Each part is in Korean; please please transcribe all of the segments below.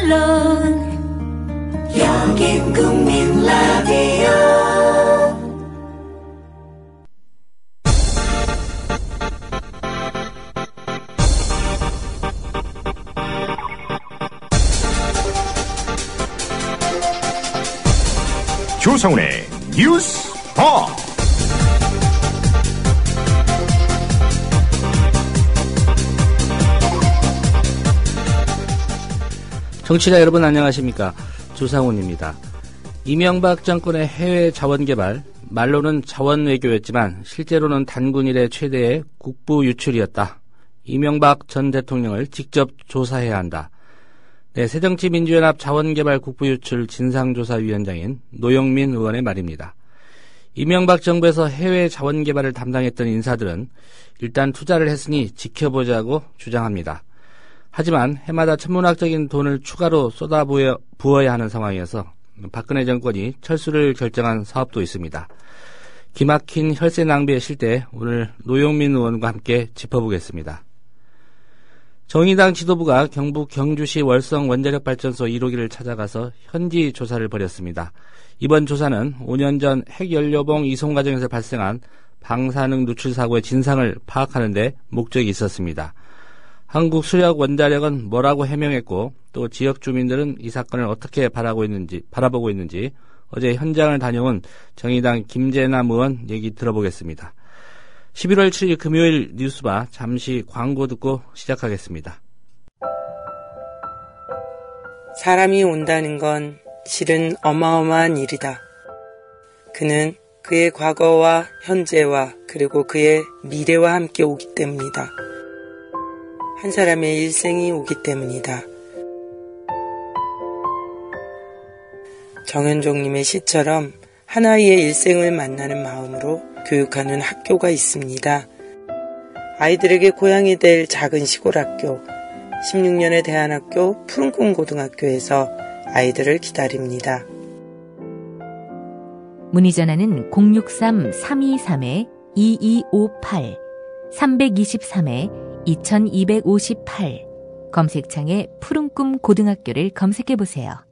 물론 여긴 국민 라디오. 조성훈의 뉴스바. 청취자 여러분 안녕하십니까? 조상훈입니다. 이명박 정권의 해외 자원개발, 말로는 자원외교였지만 실제로는 단군 이래 최대의 국부 유출이었다. 이명박 전 대통령을 직접 조사해야 한다. 네, 새정치민주연합 자원개발 국부유출 진상조사위원장인 노영민 의원의 말입니다. 이명박 정부에서 해외 자원개발을 담당했던 인사들은 일단 투자를 했으니 지켜보자고 주장합니다. 하지만 해마다 천문학적인 돈을 추가로 쏟아부어야 하는 상황이어서 박근혜 정권이 철수를 결정한 사업도 있습니다. 기막힌 혈세 낭비의 실태, 오늘 노영민 의원과 함께 짚어보겠습니다. 정의당 지도부가 경북 경주시 월성 원자력발전소 1호기를 찾아가서 현지 조사를 벌였습니다. 이번 조사는 5년 전 핵연료봉 이송 과정에서 발생한 방사능 누출 사고의 진상을 파악하는 데 목적이 있었습니다. 한국수력원자력은 뭐라고 해명했고 또 지역 주민들은 이 사건을 어떻게 바라보고 있는지 어제 현장을 다녀온 정의당 김재남 의원 얘기 들어보겠습니다. 11월 7일 금요일 뉴스바 잠시 광고 듣고 시작하겠습니다. 사람이 온다는 건 실은 어마어마한 일이다. 그는 그의 과거와 현재와 그리고 그의 미래와 함께 오기 때문이다. 한 사람의 일생이 오기 때문이다. 정현종님의 시처럼 한 아이의 일생을 만나는 마음으로 교육하는 학교가 있습니다. 아이들에게 고향이 될 작은 시골 학교, 16년의 대안학교 푸른꿈고등학교에서 아이들을 기다립니다. 문의 전화는 063-323-2258, 323-2258, 검색창에 푸른꿈 고등학교를 검색해보세요.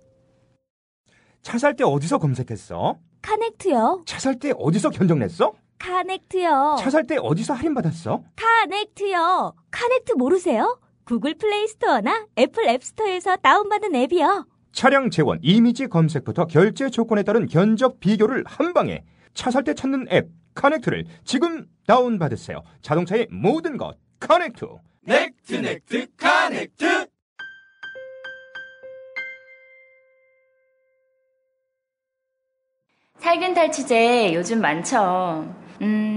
차 살 때 어디서 검색했어? 카넥트요. 차 살 때 어디서 견적냈어? 카넥트요. 차 살 때 어디서 할인받았어? 카넥트요. 카넥트 모르세요? 구글 플레이 스토어나 애플 앱스토어에서 다운받은 앱이요. 차량 재원, 이미지 검색부터 결제 조건에 따른 견적 비교를 한 방에 차 살 때 찾는 앱 카넥트를 지금 다운받으세요. 자동차의 모든 것 카넥트. 넥트 카넥트. 살균 탈취제 요즘 많죠.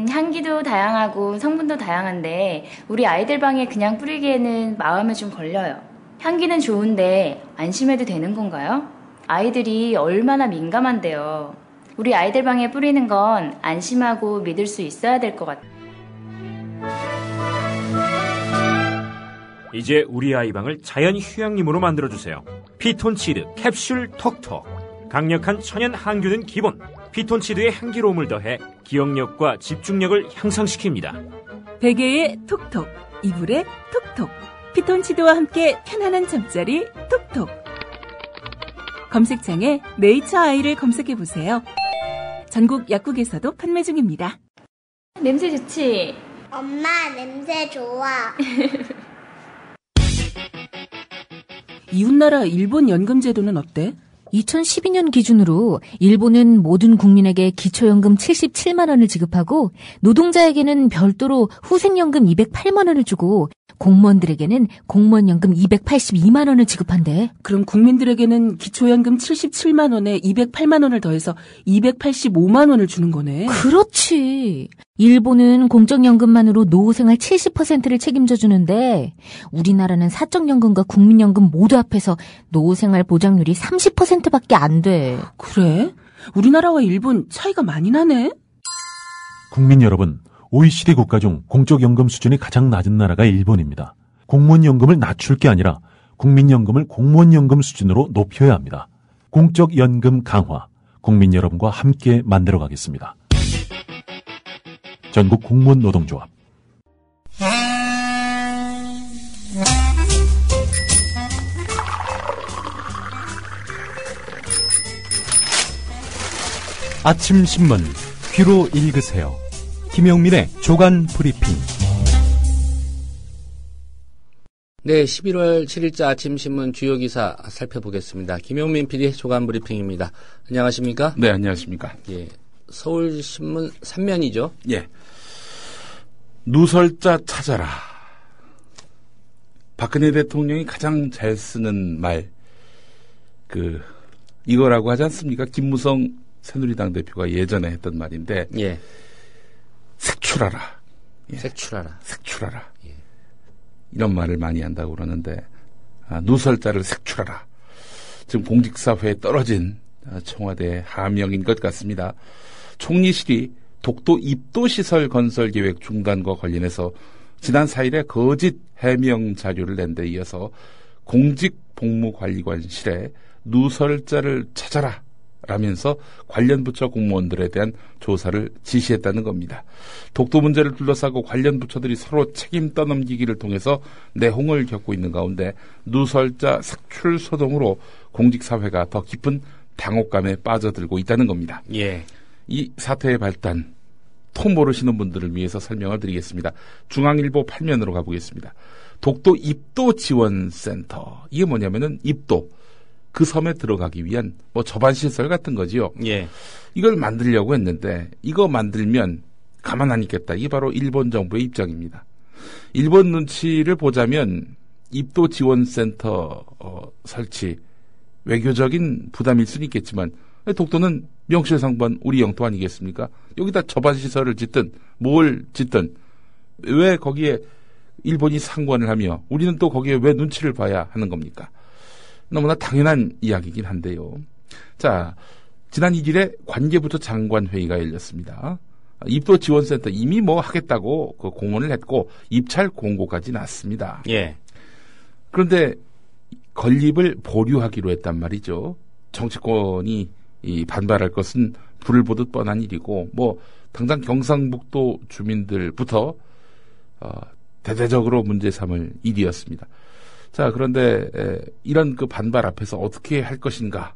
향기도 다양하고 성분도 다양한데 우리 아이들 방에 그냥 뿌리기에는 마음에 좀 걸려요. 향기는 좋은데 안심해도 되는 건가요? 아이들이 얼마나 민감한데요. 우리 아이들 방에 뿌리는 건 안심하고 믿을 수 있어야 될 것 같아요. 이제 우리 아이 방을 자연 휴양림으로 만들어주세요. 피톤치드 캡슐 톡톡. 강력한 천연 항균은 기본. 피톤치드의 향기로움을 더해 기억력과 집중력을 향상시킵니다. 베개에 톡톡, 이불에 톡톡. 피톤치드와 함께 편안한 잠자리 톡톡. 검색창에 네이처 아이를 검색해보세요. 전국 약국에서도 판매 중입니다. 냄새 좋지? 엄마, 냄새 좋아. 이웃나라 일본 연금 제도는 어때? 2012년 기준으로 일본은 모든 국민에게 기초연금 77만 원을 지급하고 노동자에게는 별도로 후생연금 208만 원을 주고 공무원들에게는 공무원연금 282만 원을 지급한대. 그럼 국민들에게는 기초연금 77만 원에 208만 원을 더해서 285만 원을 주는 거네. 그렇지. 일본은 공적연금만으로 노후생활 70%를 책임져 주는데 우리나라는 사적연금과 국민연금 모두 합해서 노후생활 보장률이 30%밖에 안 돼. 그래? 우리나라와 일본 차이가 많이 나네. 국민 여러분, OECD 국가 중 공적연금 수준이 가장 낮은 나라가 일본입니다. 공무원연금을 낮출 게 아니라 국민연금을 공무원연금 수준으로 높여야 합니다. 공적연금 강화, 국민 여러분과 함께 만들어가겠습니다. 전국 공무원 노동조합. 아침 신문 귀로 읽으세요. 김영민의 조간 브리핑. 네, 11월 7일자 아침 신문 주요 기사 살펴보겠습니다. 김영민 PD 조간 브리핑입니다. 안녕하십니까? 네, 안녕하십니까? 예, 서울신문 3면이죠? 예. 누설자 찾아라. 박근혜 대통령이 가장 잘 쓰는 말, 이거라고 하지 않습니까? 김무성 새누리당 대표가 예전에 했던 말인데, 예. 색출하라. 예. 색출하라. 색출하라. 예. 이런 말을 많이 한다고 그러는데, 누설자를 색출하라. 지금 공직사회에 떨어진 청와대 하명인 것 같습니다. 총리실이 독도 입도시설 건설 계획 중단과 관련해서 지난 4일에 거짓 해명 자료를 낸 데 이어서 공직복무관리관실에 누설자를 찾아라 라면서 관련 부처 공무원들에 대한 조사를 지시했다는 겁니다. 독도 문제를 둘러싸고 관련 부처들이 서로 책임 떠넘기기를 통해서 내홍을 겪고 있는 가운데 누설자 색출 소동으로 공직사회가 더 깊은 당혹감에 빠져들고 있다는 겁니다. 예. 이 사태의 발단, 통 모르시는 분들을 위해서 설명을 드리겠습니다. 중앙일보 8면으로 가보겠습니다. 독도 입도 지원센터. 이게 뭐냐면은 입도. 그 섬에 들어가기 위한 저반시설 같은 거지요. 예. 이걸 만들려고 했는데 이거 만들면 가만 안 있겠다. 이게 바로 일본 정부의 입장입니다. 일본 눈치를 보자면 입도 지원센터 설치 외교적인 부담일 수는 있겠지만 독도는 명실상부한 우리 영토 아니겠습니까? 여기다 저반시설을 짓든 뭘 짓든 왜 거기에 일본이 상관을 하며 우리는 또 거기에 왜 눈치를 봐야 하는 겁니까? 너무나 당연한 이야기이긴 한데요. 자, 지난 1일에 관계부처 장관회의가 열렸습니다. 입도 지원센터 이미 하겠다고 공언을 했고 입찰 공고까지 났습니다. 예. 그런데 건립을 보류하기로 했단 말이죠. 정치권이 반발할 것은 불을 보듯 뻔한 일이고 당장 경상북도 주민들부터 대대적으로 문제 삼을 일이었습니다. 자, 그런데 이런 반발 앞에서 어떻게 할 것인가?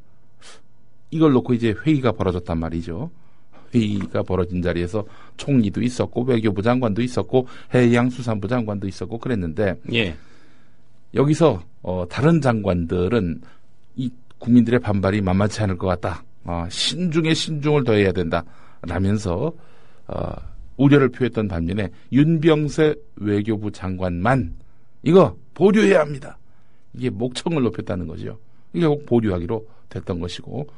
이걸 놓고 이제 회의가 벌어졌단 말이죠. 회의가 벌어진 자리에서 총리도 있었고 외교부 장관도 있었고 해양수산부 장관도 있었고 그랬는데 예. 여기서 다른 장관들은 이 국민들의 반발이 만만치 않을 것 같다. 신중에 신중을 더해야 된다. 라면서 우려를 표했던 반면에 윤병세 외교부 장관만 이거 보류해야 합니다. 이게 목청을 높였다는 거죠. 이게 꼭 보류하기로 됐던 것이고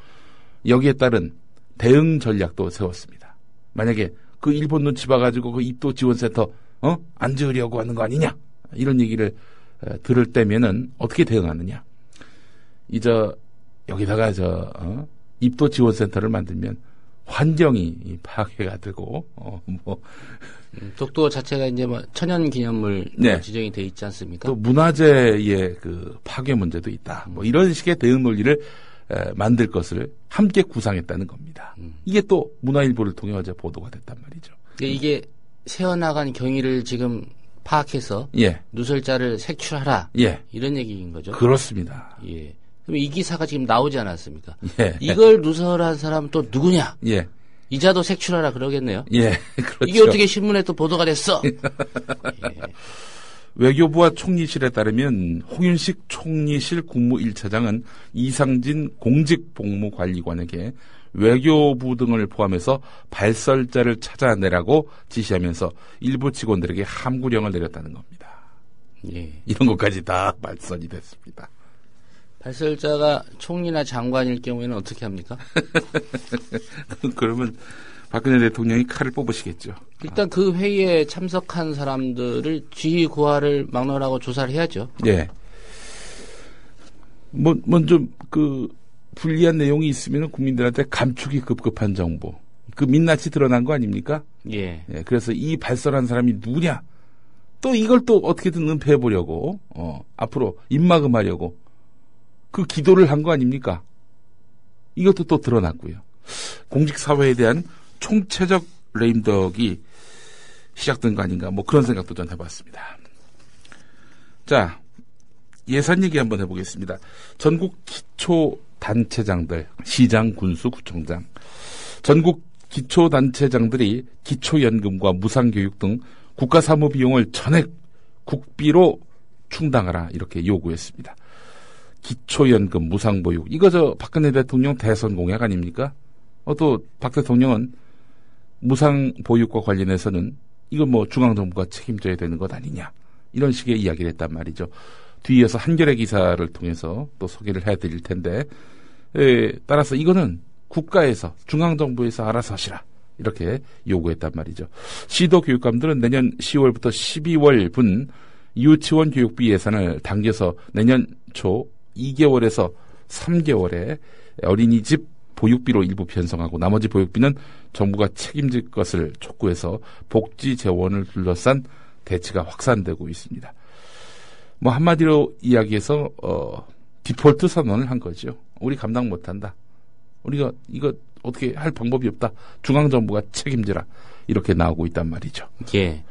여기에 따른 대응 전략도 세웠습니다. 만약에 그 일본 눈치 봐가지고 그 입도 지원센터 안 지으려고 하는 거 아니냐 이런 얘기를 들을 때면은 어떻게 대응하느냐. 여기다가 입도 지원센터를 만들면 환경이 파괴가 되고 독도 자체가 이제 천연기념물 네. 지정이 돼 있지 않습니까? 또 문화재의 파괴 문제도 있다. 이런 식의 대응 논리를 만들 것을 함께 구상했다는 겁니다. 이게 또 문화일보를 통해 어제 보도가 됐단 말이죠. 이게 새어나간 경위를 지금 파악해서 예. 누설자를 색출하라. 예. 이런 얘기인 거죠. 그렇습니다. 예. 그럼 이 기사가 지금 나오지 않았습니까? 예. 이걸 누설한 사람은 또 누구냐? 예. 이자도 색출하라 그러겠네요. 예, 그렇죠. 이게 어떻게 신문에 또 보도가 됐어? 예. 외교부와 총리실에 따르면 홍윤식 총리실 국무 1차장은 이상진 공직복무관리관에게 외교부 등을 포함해서 발설자를 찾아내라고 지시하면서 일부 직원들에게 함구령을 내렸다는 겁니다. 예. 이런 것까지 다 발설이 됐습니다. 발설자가 총리나 장관일 경우에는 어떻게 합니까? 그러면 박근혜 대통령이 칼을 뽑으시겠죠. 일단 그 회의에 참석한 사람들을 지휘 고하를 막론하고 조사를 해야죠. 예. 좀 불리한 내용이 있으면 국민들한테 감축이 급급한 정보. 민낯이 드러난 거 아닙니까? 예. 예. 그래서 이 발설한 사람이 누구냐? 또 이걸 또 어떻게든 은폐해보려고, 앞으로 입막음하려고 그 기도를 한 거 아닙니까? 이것도 또 드러났고요. 공직사회에 대한 총체적 레임덕이 시작된 거 아닌가, 그런 생각도 전 해봤습니다. 자, 예산 얘기 한번 해보겠습니다. 전국 기초단체장들, 시장, 군수, 구청장. 전국 기초단체장들이 기초연금과 무상교육 등 국가 사무 비용을 전액 국비로 충당하라 이렇게 요구했습니다. 기초연금, 무상보육 이거 저 박근혜 대통령 대선 공약 아닙니까? 또 박 대통령은 무상보육과 관련해서는 이거 뭐 중앙정부가 책임져야 되는 것 아니냐 이런 식의 이야기를 했단 말이죠. 뒤이어서 한겨레 기사를 통해서 또 소개를 해드릴 텐데 따라서 이거는 국가에서 중앙정부에서 알아서 하시라 이렇게 요구했단 말이죠. 시도 교육감들은 내년 10월부터 12월 분 유치원 교육비 예산을 당겨서 내년 초 2개월에서 3개월에 어린이집 보육비로 일부 편성하고 나머지 보육비는 정부가 책임질 것을 촉구해서 복지 재원을 둘러싼 대치가 확산되고 있습니다. 뭐 한마디로 이야기해서 디폴트 선언을 한 거죠. 우리 감당 못한다. 우리가 이거 어떻게 할 방법이 없다. 중앙정부가 책임지라. 이렇게 나오고 있단 말이죠. 예.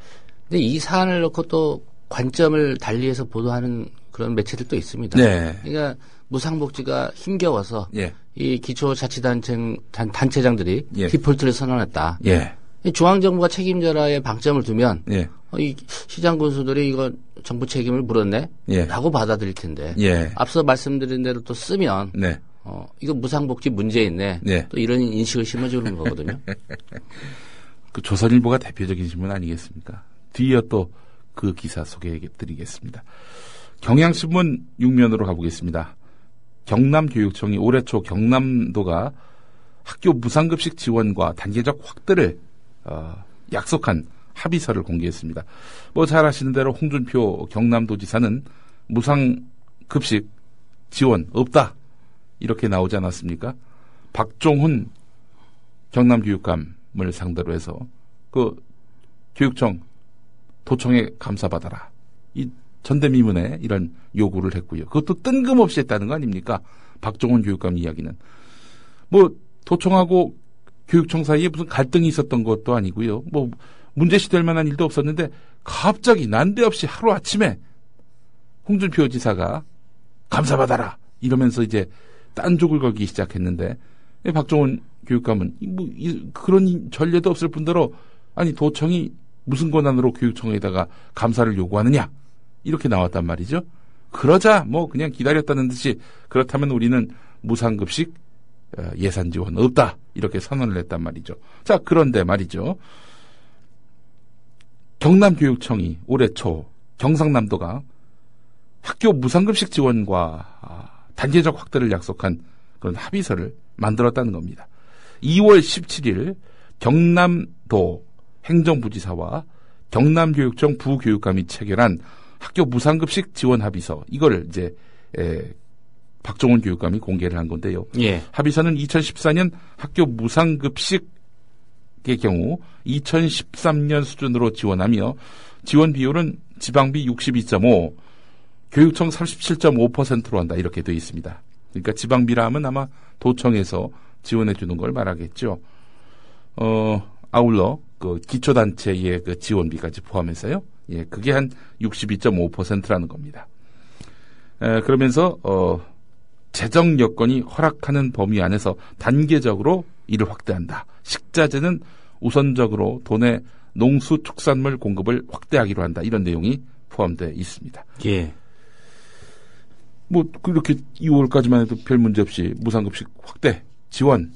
근데 이 사안을 놓고 또 관점을 달리해서 보도하는 그런 매체들도 있습니다. 네. 그러니까 무상복지가 힘겨워서 예. 이 기초자치단체장들이 예. 디폴트를 선언했다. 예. 중앙정부가 책임져라의 방점을 두면 예. 이 시장 군수들이 이거 정부 책임을 물었네? 예. 라고 받아들일 텐데 예. 앞서 말씀드린 대로 또 쓰면 네. 이거 무상복지 문제 있네. 네. 또 이런 인식을 심어주는 거거든요. 그 조선일보가 대표적인 신문 아니겠습니까? 뒤이어 또 그 기사 소개해드리겠습니다. 경향신문 6면으로 가보겠습니다. 경남교육청이 올해 초 경남도가 학교 무상급식 지원과 단계적 확대를 약속한 합의서를 공개했습니다. 뭐 잘 아시는 대로 홍준표 경남도지사는 무상급식 지원 없다 이렇게 나오지 않았습니까? 박종훈 경남교육감을 상대로 해서 그 교육청 도청에 감사받아라 이 전대미문에 이런 요구를 했고요. 그것도 뜬금없이 했다는 거 아닙니까? 박종훈 교육감 이야기는 뭐 도청하고 교육청 사이에 무슨 갈등이 있었던 것도 아니고요. 뭐 문제시될 만한 일도 없었는데 갑자기 난데없이 하루아침에 홍준표 지사가 감사받아라 이러면서 이제 딴족을 걸기 시작했는데 박종훈 교육감은 그런 전례도 없을 뿐더러 아니 도청이 무슨 권한으로 교육청에다가 감사를 요구하느냐 이렇게 나왔단 말이죠. 그러자 뭐 그냥 기다렸다는 듯이 그렇다면 우리는 무상급식 예산 지원 없다 이렇게 선언을 했단 말이죠. 자 그런데 말이죠. 경남교육청이 올해 초 경상남도가 학교 무상급식 지원과 단계적 확대를 약속한 그런 합의서를 만들었다는 겁니다. 2월 17일 경남도 행정부지사와 경남교육청 부교육감이 체결한 학교 무상급식 지원 합의서 이거를 이제 박종훈 교육감이 공개를 한 건데요. 예. 합의서는 2014년 학교 무상급식의 경우 2013년 수준으로 지원하며 지원 비율은 지방비 62.5, 교육청 37.5%로 한다 이렇게 되어 있습니다. 그러니까 지방비라 하면 아마 도청에서 지원해 주는 걸 말하겠죠. 아울러 그 기초단체의 그 지원비까지 포함해서요. 예, 그게 한 62.5%라는 겁니다. 그러면서 재정 여건이 허락하는 범위 안에서 단계적으로 이를 확대한다. 식자재는 우선적으로 도내 농수축산물 공급을 확대하기로 한다. 이런 내용이 포함되어 있습니다. 예. 뭐 그렇게 2월까지만 해도 별 문제 없이 무상급식 확대, 지원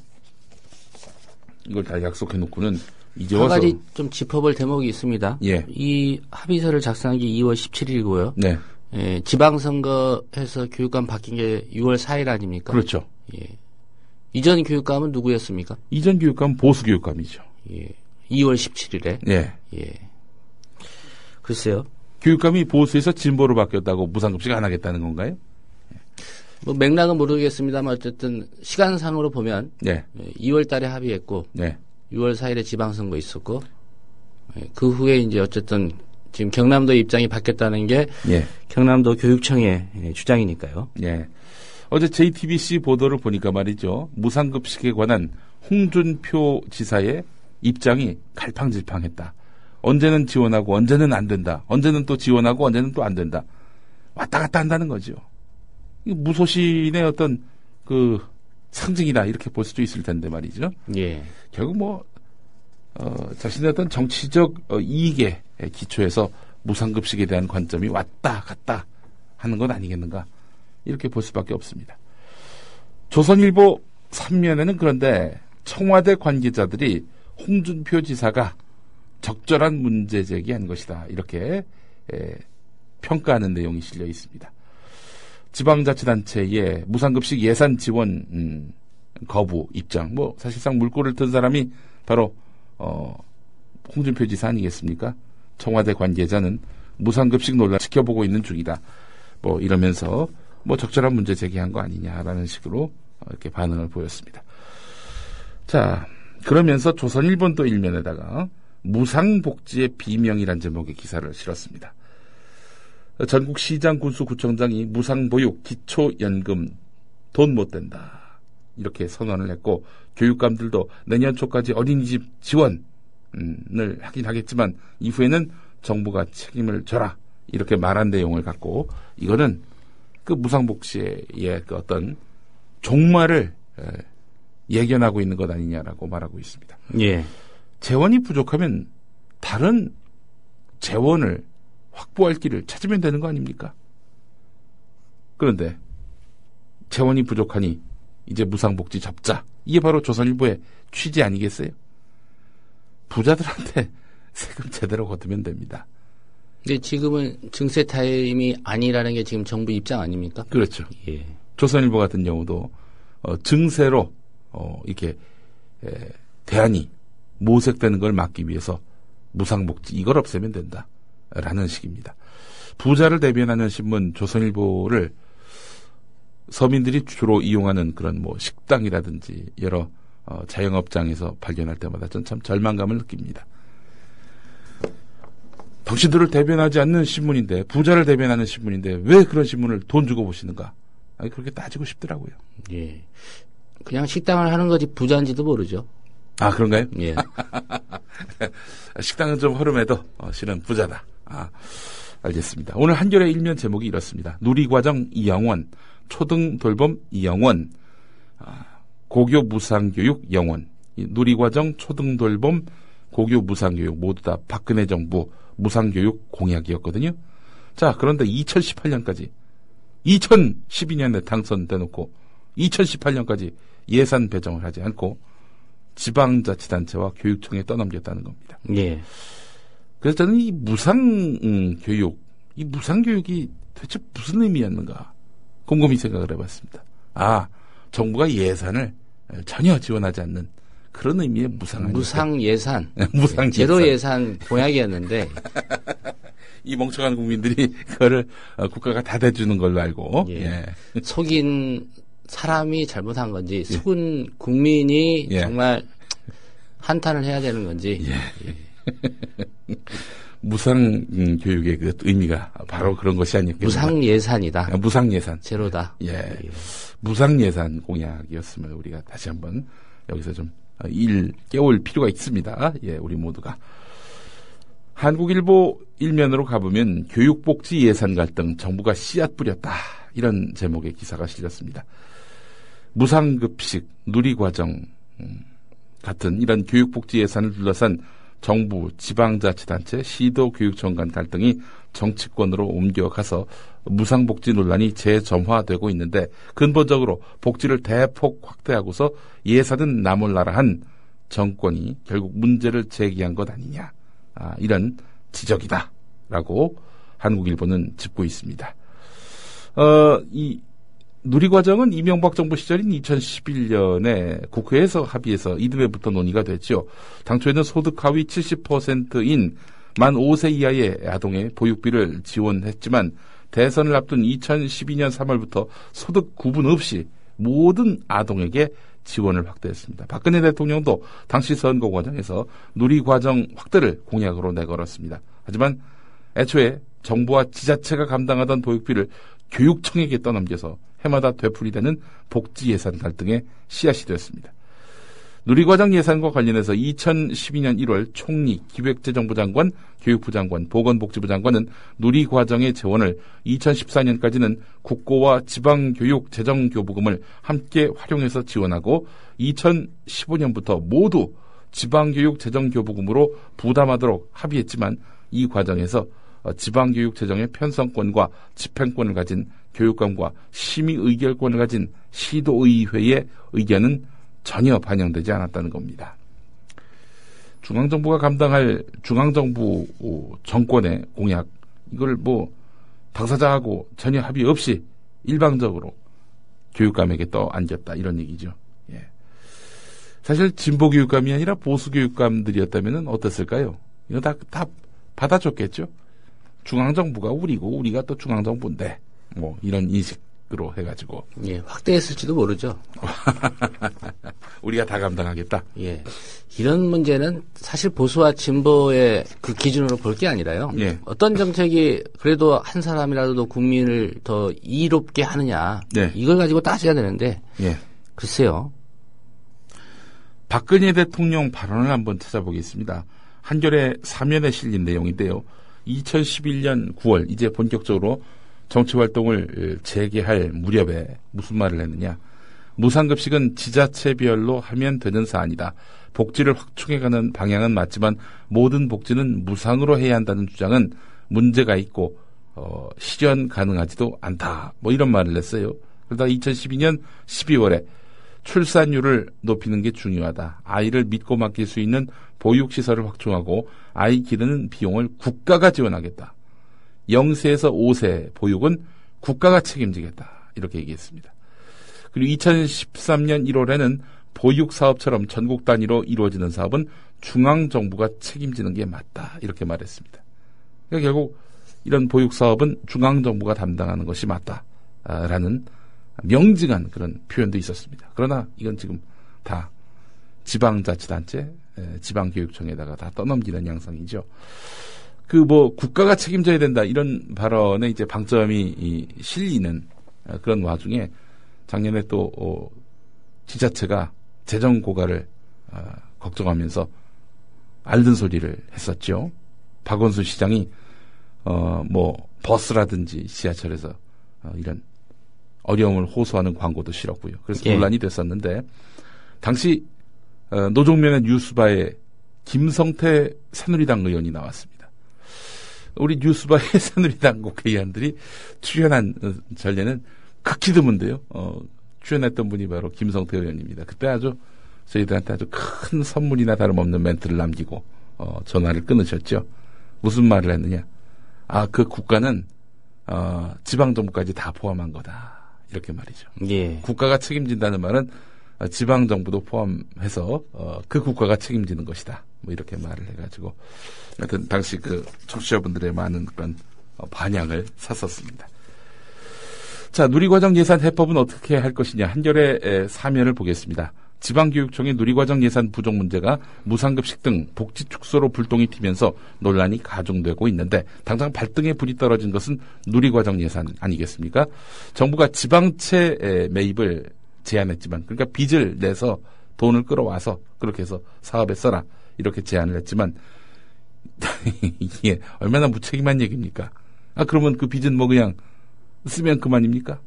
이걸 다 약속해 놓고는 이제 와서 한 가지 좀 짚어볼 대목이 있습니다. 예. 이 합의서를 작성한 게 2월 17일이고요. 네. 예, 지방선거에서 교육감 바뀐 게 6월 4일 아닙니까? 그렇죠. 예. 이전 교육감은 누구였습니까? 이전 교육감은 보수 교육감이죠. 예. 2월 17일에. 예. 예. 글쎄요. 교육감이 보수에서 진보로 바뀌었다고 무상급식 안 하겠다는 건가요? 뭐 맥락은 모르겠습니다만 어쨌든 시간상으로 보면 네. 2월 달에 합의했고 네. 6월 4일에 지방선거 있었고 그 후에 이제 어쨌든 지금 경남도 입장이 바뀌었다는 게 예. 경남도 교육청의 주장이니까요. 예. 어제 JTBC 보도를 보니까 말이죠. 무상급식에 관한 홍준표 지사의 입장이 갈팡질팡했다. 언제는 지원하고 언제는 안 된다. 언제는 또 지원하고 언제는 또 안 된다. 왔다 갔다 한다는 거죠. 무소신의 어떤 그 상징이다 이렇게 볼 수도 있을 텐데 말이죠. 예. 결국 자신의 어떤 정치적 이익에 기초해서 무상급식에 대한 관점이 왔다 갔다 하는 건 아니겠는가 이렇게 볼 수밖에 없습니다. 조선일보 3면에는 그런데 청와대 관계자들이 홍준표 지사가 적절한 문제 제기한 것이다 이렇게 평가하는 내용이 실려 있습니다. 지방자치단체의 무상급식 예산 지원 거부 입장, 사실상 물꼬를 튼 사람이 바로 홍준표 지사 아니겠습니까? 청와대 관계자는 무상급식 논란 지켜보고 있는 중이다. 이러면서 적절한 문제 제기한 거 아니냐라는 식으로 이렇게 반응을 보였습니다. 자, 그러면서 조선일보도 일면에다가 무상복지의 비명이란 제목의 기사를 실었습니다. 전국 시장, 군수, 구청장이 무상보육, 기초연금 돈 못 된다 이렇게 선언을 했고 교육감들도 내년 초까지 어린이집 지원을 하긴 하겠지만 이후에는 정부가 책임을 져라 이렇게 말한 내용을 갖고 이거는 그 무상복지의 그 어떤 종말을 예견하고 있는 것 아니냐라고 말하고 있습니다. 예. 재원이 부족하면 다른 재원을 확보할 길을 찾으면 되는 거 아닙니까? 그런데 재원이 부족하니 이제 무상복지 잡자. 이게 바로 조선일보의 취지 아니겠어요? 부자들한테 세금 제대로 걷으면 됩니다. 근데 지금은 증세 타임이 아니라는 게 지금 정부 입장 아닙니까? 그렇죠. 예. 조선일보 같은 경우도 증세로 이렇게 대안이 모색되는 걸 막기 위해서 무상복지 이걸 없애면 된다라는 식입니다. 부자를 대변하는 신문 조선일보를 서민들이 주로 이용하는 그런 식당이라든지 여러 자영업장에서 발견할 때마다 전 참 절망감을 느낍니다. 당신들을 대변하지 않는 신문인데, 부자를 대변하는 신문인데 왜 그런 신문을 돈 주고 보시는가? 그렇게 따지고 싶더라고요. 예. 그냥 식당을 하는 거지 부자인지도 모르죠. 아, 그런가요? 예. 식당은 좀 허름해도 실은 부자다. 알겠습니다. 오늘 한겨레 일면 제목이 이렇습니다. 누리과정 이영원, 초등 돌봄 이영원, 고교 무상교육 영원. 누리과정, 초등 돌봄, 고교 무상교육 모두 다 박근혜 정부 무상교육 공약이었거든요. 자, 그런데 2018년까지 2012년에 당선돼놓고 2018년까지 예산 배정을 하지 않고 지방자치단체와 교육청에 떠넘겼다는 겁니다. 예. 그래서 저는 이 무상교육, 이 무상교육이 대체 무슨 의미였는가 곰곰이 생각을 해봤습니다. 정부가 예산을 전혀 지원하지 않는 그런 의미의 무상 예산. 무상 제로 예산 공약이었는데 이 멍청한 국민들이 그거를 국가가 다 대주는 걸로 알고 예. 속인 사람이 잘못한 건지 속은 국민이 정말 한탄을 해야 되는 건지 무상 교육의 그 의미가 바로 그런 것이 아닐까. 무상 예산이다. 무상 예산. 제로다. 예. 무상 예산 공약이었음을 우리가 다시 한번 여기서 좀 깨울 필요가 있습니다. 예, 우리 모두가. 한국일보 일면으로 가보면 교육복지 예산 갈등 정부가 씨앗 뿌렸다. 이런 제목의 기사가 실렸습니다. 무상급식, 누리과정 같은 이런 교육복지 예산을 둘러싼 정부, 지방자치단체, 시도교육청 간 갈등이 정치권으로 옮겨가서 무상복지 논란이 재점화되고 있는데 근본적으로 복지를 대폭 확대하고서 예산은 나몰라라 한 정권이 결국 문제를 제기한 것 아니냐. 이런 지적이다라고 한국일보는 짚고 있습니다. 이 누리과정은 이명박 정부 시절인 2011년에 국회에서 합의해서 이듬해부터 논의가 됐죠. 당초에는 소득 하위 70%인 만 5세 이하의 아동의 보육비를 지원했지만 대선을 앞둔 2012년 3월부터 소득 구분 없이 모든 아동에게 지원을 확대했습니다. 박근혜 대통령도 당시 선거 과정에서 누리과정 확대를 공약으로 내걸었습니다. 하지만 애초에 정부와 지자체가 감당하던 보육비를 교육청에게 떠넘겨서 해마다 되풀이되는 복지 예산 갈등의 씨앗이 되었습니다. 누리과정 예산과 관련해서 2012년 1월 총리, 기획재정부 장관, 교육부 장관, 보건복지부 장관은 누리과정의 재원을 2014년까지는 국고와 지방교육 재정교부금을 함께 활용해서 지원하고 2015년부터 모두 지방교육 재정교부금으로 부담하도록 합의했지만 이 과정에서 지방교육 재정의 편성권과 집행권을 가진 교육감과 심의의결권을 가진 시도의회의 의견은 전혀 반영되지 않았다는 겁니다. 중앙정부가 감당할 중앙정부 정권의 공약, 이걸 당사자하고 전혀 합의 없이 일방적으로 교육감에게 떠안겼다, 이런 얘기죠. 예. 사실 진보 교육감이 아니라 보수 교육감들이었다면 어땠을까요? 이거 다 받아줬겠죠. 중앙정부가 우리고 우리가 또 중앙정부인데 이런 인식으로 해가지고 예, 확대했을지도 모르죠. 우리가 다 감당하겠다. 예, 이런 문제는 사실 보수와 진보의 그 기준으로 볼 게 아니라요. 예. 어떤 정책이 그래도 한 사람이라도 국민을 더 이롭게 하느냐, 네. 이걸 가지고 따져야 되는데 예. 글쎄요. 박근혜 대통령 발언을 한번 찾아보겠습니다. 한겨레 사면에 실린 내용인데요. 2011년 9월 이제 본격적으로 정치활동을 재개할 무렵에 무슨 말을 했느냐. 무상급식은 지자체별로 하면 되는 사안이다. 복지를 확충해가는 방향은 맞지만 모든 복지는 무상으로 해야 한다는 주장은 문제가 있고 실현 가능하지도 않다. 이런 말을 했어요. 그러다 2012년 12월에 출산율을 높이는 게 중요하다. 아이를 믿고 맡길 수 있는 보육시설을 확충하고 아이 기르는 비용을 국가가 지원하겠다. 0세에서 5세 보육은 국가가 책임지겠다. 이렇게 얘기했습니다. 그리고 2013년 1월에는 보육사업처럼 전국 단위로 이루어지는 사업은 중앙정부가 책임지는 게 맞다. 이렇게 말했습니다. 그러니까 결국 이런 보육사업은 중앙정부가 담당하는 것이 맞다라는 명징한 그런 표현도 있었습니다. 그러나 이건 지금 다 지방자치단체, 지방교육청에다가 다 떠넘기는 양상이죠. 국가가 책임져야 된다 이런 발언에 이제 방점이 실리는 그런 와중에 작년에 또 지자체가 재정 고갈을 걱정하면서 앓는 소리를 했었죠. 박원순 시장이 버스라든지 지하철에서 이런 어려움을 호소하는 광고도 실었고요. 그래서 논란이 됐었는데 당시 노종면의 뉴스바에 김성태 새누리당 의원이 나왔습니다. 우리 뉴스바의 새누리당 국회의원들이 출연한 전례는 극히 드문데요. 출연했던 분이 바로 김성태 의원입니다. 그때 아주 저희들한테 아주 큰 선물이나 다름없는 멘트를 남기고 전화를 끊으셨죠. 무슨 말을 했느냐. 그 국가는 지방정부까지 다 포함한 거다. 이렇게 말이죠. 예. 국가가 책임진다는 말은 지방정부도 포함해서 그 국가가 책임지는 것이다. 이렇게 말을 해가지고 하여튼 당시 그 청취자분들의 많은 그런 반향을 샀었습니다. 자, 누리과정 예산 해법은 어떻게 할 것이냐. 한겨레 사면을 보겠습니다. 지방교육청의 누리과정 예산 부족 문제가 무상급식 등 복지 축소로 불똥이 튀면서 논란이 가중되고 있는데 당장 발등에 불이 떨어진 것은 누리과정 예산 아니겠습니까? 정부가 지방채 매입을 제안했지만, 그러니까 빚을 내서 돈을 끌어와서 그렇게 해서 사업에 써라 이렇게 제안을 했지만 이게 얼마나 무책임한 얘기입니까? 그러면 그 빚은 그냥 쓰면 그만입니까?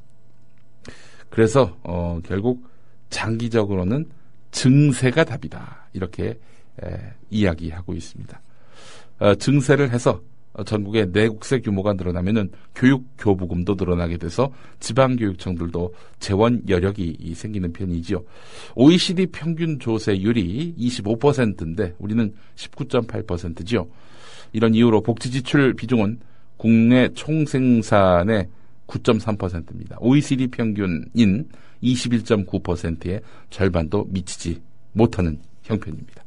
그래서 결국 장기적으로는 증세가 답이다. 이렇게 이야기하고 있습니다. 증세를 해서 전국의 내국세 규모가 늘어나면은 교육 교부금도 늘어나게 돼서 지방교육청들도 재원 여력이 생기는 편이지요. OECD 평균 조세율이 25%인데 우리는 19.8%지요. 이런 이유로 복지 지출 비중은 국내 총생산의 9.3%입니다. OECD 평균인 21.9%의 절반도 미치지 못하는 형편입니다.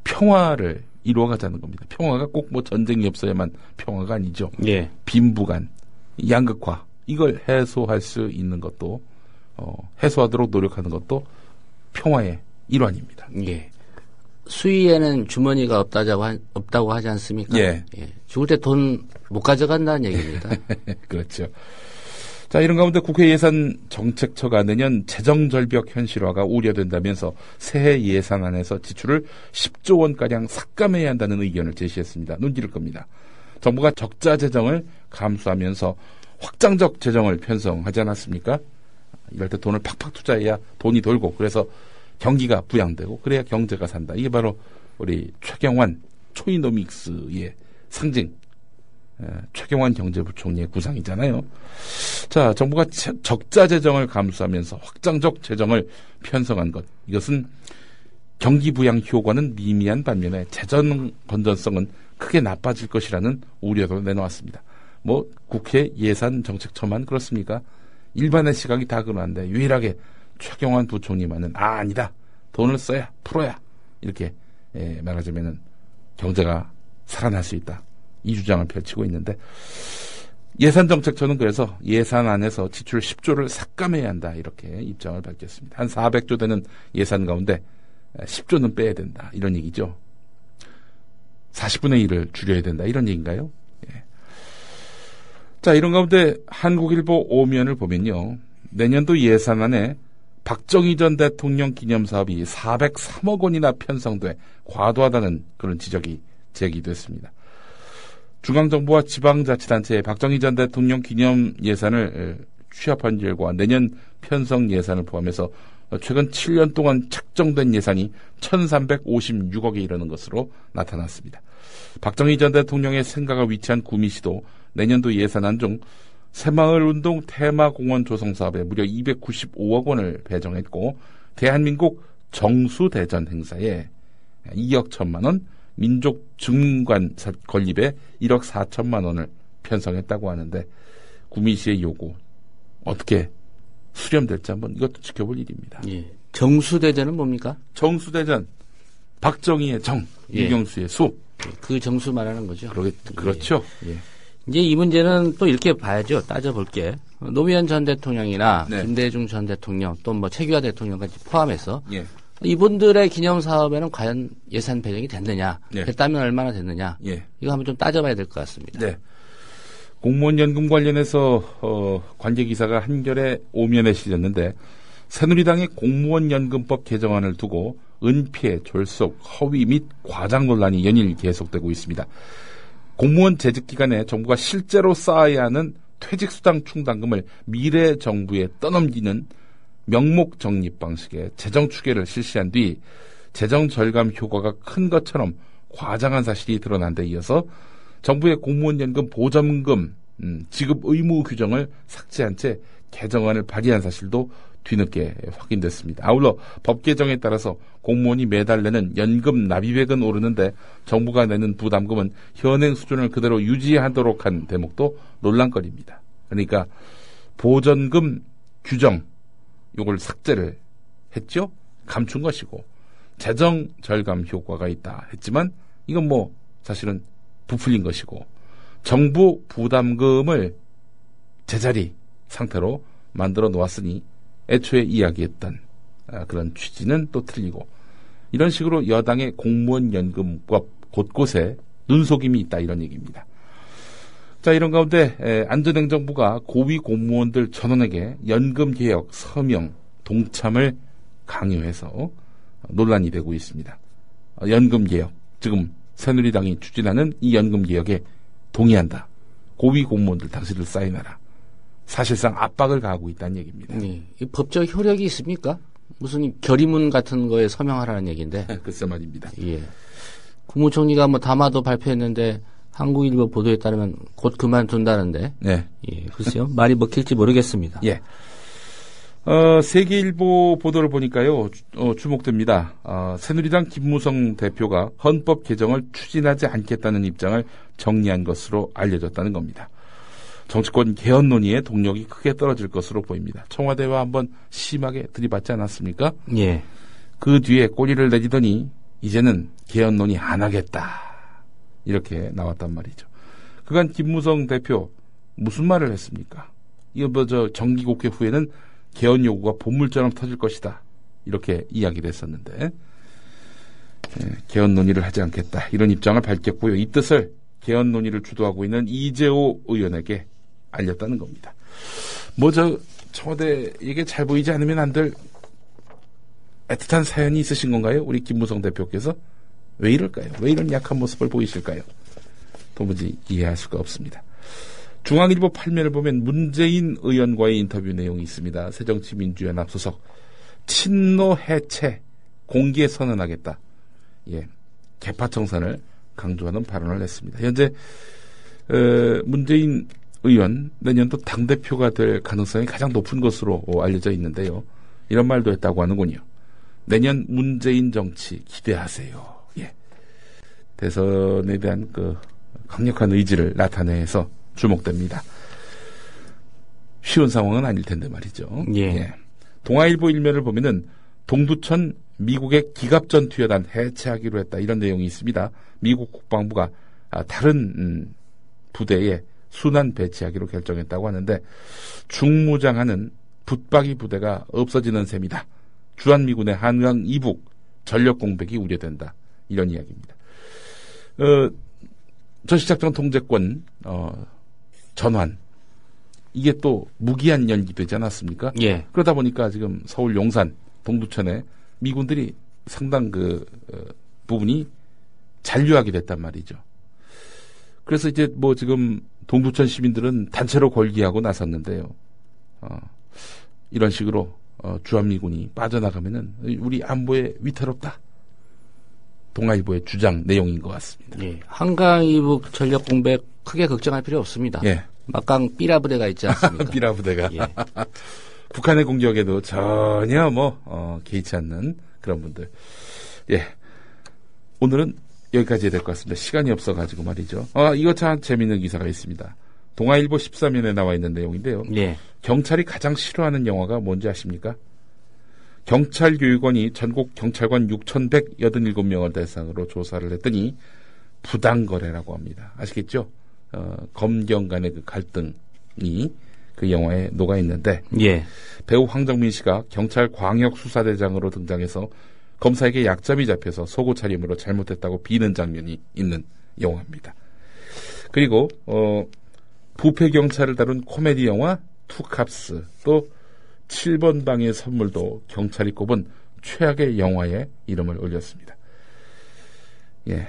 평화를 이루어가자는 겁니다. 평화가 꼭 전쟁이 없어야만 평화가 아니죠. 예. 빈부간, 양극화 이걸 해소할 수 있는 것도 해소하도록 노력하는 것도 평화의 일환입니다. 예. 수위에는 주머니가 없다고 하지 않습니까? 예. 예. 죽을 때 돈 못 가져간다는 얘기입니다. 그렇죠. 자, 이런 가운데 국회 예산정책처가 내년 재정절벽 현실화가 우려된다면서 새해 예산안에서 지출을 10조 원가량 삭감해야 한다는 의견을 제시했습니다. 눈길을 겁니다. 정부가 적자 재정을 감수하면서 확장적 재정을 편성하지 않았습니까? 이럴 때 돈을 팍팍 투자해야 돈이 돌고, 그래서 경기가 부양되고, 그래야 경제가 산다. 이게 바로 우리 최경환 초이노믹스의 상징, 최경환 경제부총리의 구상이잖아요. 자, 정부가 적자 재정을 감수하면서 확장적 재정을 편성한 것, 이것은 경기 부양 효과는 미미한 반면에 재정 건전성은 크게 나빠질 것이라는 우려도 내놓았습니다. 뭐 국회 예산정책처만 그렇습니까? 일반의 시각이 다 그러는데 유일하게 최경환 부총리만은 아니다. 돈을 써야 풀어야 이렇게 말하자면은 경제가 살아날 수 있다. 이 주장을 펼치고 있는데, 예산정책처는 그래서 예산안에서 지출 10조를 삭감해야 한다 이렇게 입장을 밝혔습니다. 한 400조 되는 예산 가운데 10조는 빼야 된다 이런 얘기죠. 40분의 1을 줄여야 된다 이런 얘기인가요? 예. 자, 이런 가운데 한국일보 오면을 보면요, 내년도 예산안에 박정희 전 대통령 기념사업이 403억 원이나 편성돼 과도하다는 그런 지적이 제기됐습니다. 중앙정부와 지방자치단체에 박정희 전 대통령 기념 예산을 취합한 결과 내년 편성 예산을 포함해서 최근 7년 동안 책정된 예산이 1,356억에 이르는 것으로 나타났습니다. 박정희 전 대통령의 생가가 위치한 구미시도 내년도 예산안 중 새마을운동 테마공원 조성 사업에 무려 295억 원을 배정했고, 대한민국 정수대전 행사에 2억 1천만 원, 민족 증관 건립에 1억 4천만 원을 편성했다고 하는데, 구미시의 요구 어떻게 수렴될지 한번 이것도 지켜볼 일입니다. 예. 정수대전은 뭡니까? 정수대전, 박정희의 정, 예. 이경수의 수. 그 정수 말하는 거죠. 그렇죠. 예. 이제 이 문제는 또 이렇게 봐야죠. 따져볼게. 노무현 전 대통령이나 네. 김대중 전 대통령, 또 뭐 최규하 대통령까지 포함해서 예. 이분들의 기념 사업에는 과연 예산 배정이 됐느냐, 네. 됐다면 얼마나 됐느냐, 예. 이거 한번 좀 따져봐야 될 것 같습니다. 네. 공무원 연금 관련해서 관계 기사가 한겨레 오면에 실렸는데, 새누리당의 공무원 연금법 개정안을 두고 은폐, 졸속, 허위 및 과장 논란이 연일 계속되고 있습니다. 공무원 재직 기간에 정부가 실제로 쌓아야 하는 퇴직수당 충당금을 미래 정부에 떠넘기는 명목 적립 방식의 재정 추계를 실시한 뒤 재정 절감 효과가 큰 것처럼 과장한 사실이 드러난 데 이어서 정부의 공무원 연금 보전금 지급 의무 규정을 삭제한 채 개정안을 발의한 사실도 뒤늦게 확인됐습니다. 아울러 법 개정에 따라서 공무원이 매달 내는 연금 납입액은 오르는데 정부가 내는 부담금은 현행 수준을 그대로 유지하도록 한 대목도 논란거리입니다. 그러니까 보전금 규정 요걸 삭제를 했죠. 감춘 것이고 재정 절감 효과가 있다 했지만 이건 뭐 사실은 부풀린 것이고, 정부 부담금을 제자리 상태로 만들어 놓았으니 애초에 이야기했던 그런 취지는 또 틀리고, 이런 식으로 여당의 공무원 연금법 곳곳에 눈속임이 있다 이런 얘기입니다. 자, 이런 가운데 안전행정부가 고위 공무원들 전원에게 연금개혁 서명 동참을 강요해서 논란이 되고 있습니다. 연금개혁, 지금 새누리당이 추진하는 이 연금개혁에 동의한다. 고위 공무원들 당신들 사인하라. 사실상 압박을 가하고 있다는 얘기입니다. 네. 이 법적 효력이 있습니까? 무슨 결의문 같은 거에 서명하라는 얘기인데. 글쎄 말입니다. 예. 국무총리가 뭐 담화도 발표했는데 한국일보 보도에 따르면 곧 그만둔다는데. 네. 예. 글쎄요. 말이 먹힐지 모르겠습니다. 예. 세계일보 보도를 보니까요, 주목됩니다. 새누리당 김무성 대표가 헌법 개정을 추진하지 않겠다는 입장을 정리한 것으로 알려졌다는 겁니다. 정치권 개헌 논의의 동력이 크게 떨어질 것으로 보입니다. 청와대와 한번 심하게 들이받지 않았습니까? 예. 그 뒤에 꼬리를 내리더니 이제는 개헌 논의 안 하겠다. 이렇게 나왔단 말이죠. 그간 김무성 대표 무슨 말을 했습니까? 이거 정기국회 후에는 개헌 요구가 본물처럼 터질 것이다. 이렇게 이야기를 했었는데, 개헌 논의를 하지 않겠다. 이런 입장을 밝혔고요. 이 뜻을 개헌 논의를 주도하고 있는 이재호 의원에게 알렸다는 겁니다. 청와대에게 잘 보이지 않으면 안 될 애틋한 사연이 있으신 건가요? 우리 김무성 대표께서? 왜 이럴까요? 왜 이런 약한 모습을 보이실까요? 도무지 이해할 수가 없습니다. 중앙일보 8면을 보면 문재인 의원과의 인터뷰 내용이 있습니다. 새정치민주연합 소속 친노 해체 공개 선언하겠다. 예, 개파 청산을 강조하는 발언을 했습니다. 현재 문재인 의원 내년도 당대표가 될 가능성이 가장 높은 것으로 알려져 있는데요. 이런 말도 했다고 하는군요. 내년 문재인 정치 기대하세요. 예. 대선에 대한 그 강력한 의지를 나타내서 주목됩니다. 쉬운 상황은 아닐 텐데 말이죠. 예. 예. 동아일보 일면을 보면은 동두천 미국의 기갑전투여단 해체하기로 했다. 이런 내용이 있습니다. 미국 국방부가 다른 부대에 순환 배치하기로 결정했다고 하는데 중무장하는 붙박이 부대가 없어지는 셈이다. 주한미군의 한강 이북 전력 공백이 우려된다. 이런 이야기입니다. 전시작전 통제권 전환 이게 또 무기한 연기되지 않았습니까? 예. 그러다 보니까 지금 서울 용산 동두천에 미군들이 상당 부분이 잔류하게 됐단 말이죠. 그래서 이제 지금 동두천 시민들은 단체로 걸기하고 나섰는데요. 이런 식으로 주한미군이 빠져나가면은 우리 안보에 위태롭다. 동아일보의 주장 내용인 것 같습니다. 예. 한강 이북 전력 공백 크게 걱정할 필요 없습니다. 예. 막강 삐라부대가 있지 않습니까? 삐라부대가. 예. 북한의 공격에도 전혀 개의치 않는 그런 분들. 예. 오늘은 여기까지 해야 될 것 같습니다. 시간이 없어가지고 말이죠. 이거 참 재밌는 기사가 있습니다. 동아일보 14면에 나와 있는 내용인데요. 예. 경찰이 가장 싫어하는 영화가 뭔지 아십니까? 경찰교육원이 전국 경찰관 6,187명을 대상으로 조사를 했더니 부당거래라고 합니다. 아시겠죠? 검경 간의 그 갈등이 그 영화에 녹아 있는데 예. 배우 황정민 씨가 경찰 광역수사대장으로 등장해서 검사에게 약점이 잡혀서 속옷 차림으로 잘못했다고 비는 장면이 있는 영화입니다. 그리고 부패경찰을 다룬 코미디 영화 투캅스 또 7번 방의 선물도 경찰이 꼽은 최악의 영화에 이름을 올렸습니다. 예.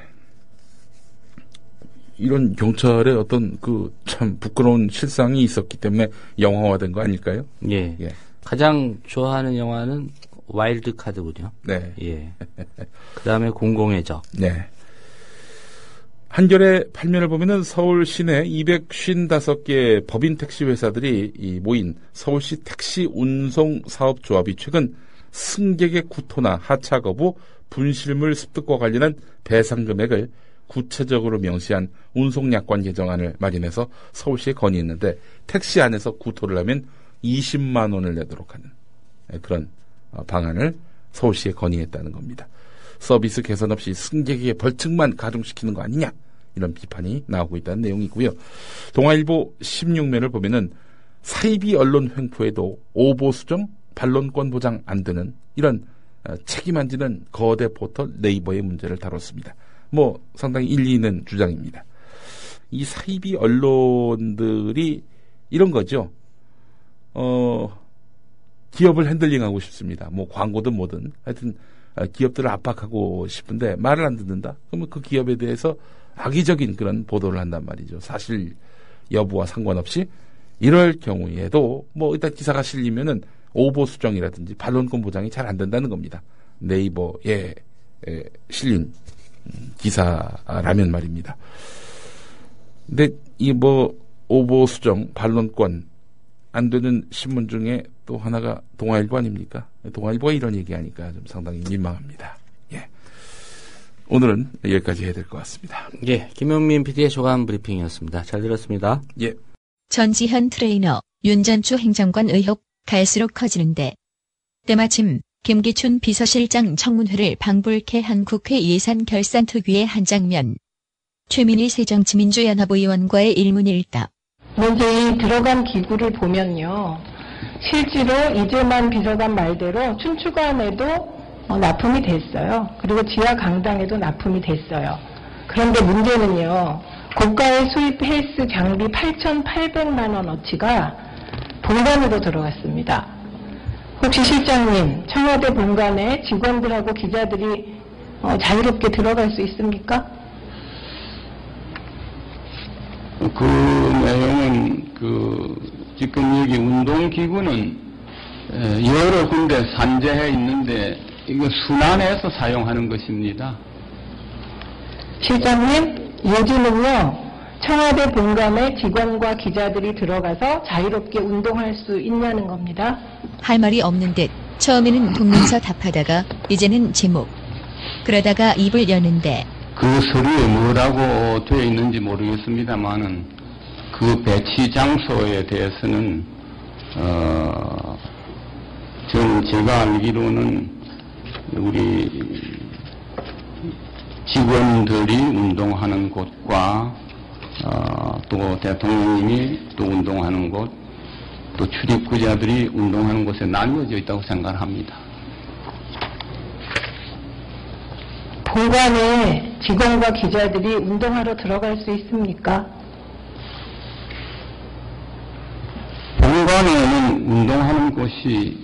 이런 경찰의 어떤 참 부끄러운 실상이 있었기 때문에 영화화된 거 아닐까요? 예. 예. 가장 좋아하는 영화는 와일드 카드군요. 네. 예. 그 다음에 공공의 적. 네. 한겨레 8면을 보면은 서울 시내 255개 법인 택시 회사들이 모인 서울시 택시 운송 사업조합이 최근 승객의 구토나 하차 거부, 분실물 습득과 관련한 배상 금액을 구체적으로 명시한 운송약관 개정안을 마련해서 서울시에 건의했는데 택시 안에서 구토를 하면 20만 원을 내도록 하는 그런 방안을 서울시에 건의했다는 겁니다. 서비스 개선 없이 승객에게 벌칙만 가중시키는 거 아니냐 이런 비판이 나오고 있다는 내용이고요. 동아일보 16면을 보면은 사이비 언론 횡포에도 오보 수정, 반론권 보장 안 되는 이런 책임 안 지는 거대 포털 네이버의 문제를 다뤘습니다. 상당히 일리 있는 주장입니다. 이 사이비 언론들이 이런 거죠. 기업을 핸들링하고 싶습니다. 광고든 뭐든 하여튼 기업들을 압박하고 싶은데 말을 안 듣는다? 그러면 그 기업에 대해서 악의적인 그런 보도를 한단 말이죠. 사실 여부와 상관없이 이럴 경우에도 일단 기사가 실리면은 오보 수정이라든지 반론권 보장이 잘 안 된다는 겁니다. 네이버에 실린 기사라면 말입니다. 근데 오보 수정, 반론권 안 되는 신문 중에 또 하나가 동아일보 아닙니까? 동아일보가 이런 얘기하니까 좀 상당히 민망합니다. 예. 오늘은 여기까지 해야 될 것 같습니다. 예. 김용민 PD의 조간 브리핑이었습니다. 잘 들었습니다. 예. 전지현 트레이너, 윤전추 행정관 의혹 갈수록 커지는데 때마침 김기춘 비서실장 청문회를 방불케 한 국회 예산결산특위의 한 장면. 최민희 새정치민주연합 의원과의 일문일답. 먼저 이 들어간 기구를 보면요. 실제로 이재만 비서관 말대로 춘추관에도 납품이 됐어요. 그리고 지하 강당에도 납품이 됐어요. 그런데 문제는요. 고가의 수입 헬스 장비 8,800만 원어치가 본관으로 들어갔습니다. 혹시 실장님, 청와대 본관에 직원들하고 기자들이 자유롭게 들어갈 수 있습니까? 그 내용은 지금 여기 운동기구는 여러 군데 산재해 있는데 이거 순환해서 사용하는 것입니다. 실장님, 요즘은요 청와대 본관에 직원과 기자들이 들어가서 자유롭게 운동할 수 있냐는 겁니다. 할 말이 없는 듯 처음에는 동문서 답하다가 이제는 제목. 그러다가 입을 여는데 그 서류에 뭐라고 되어 있는지 모르겠습니다만은 그 배치 장소에 대해서는 제가 알기로는 우리 직원들이 운동하는 곳과 또 대통령님이 또 운동하는 곳, 또 출입구자들이 운동하는 곳에 나뉘어져 있다고 생각합니다. 본관에 직원과 기자들이 운동하러 들어갈 수 있습니까? 본관에는 운동하는 곳이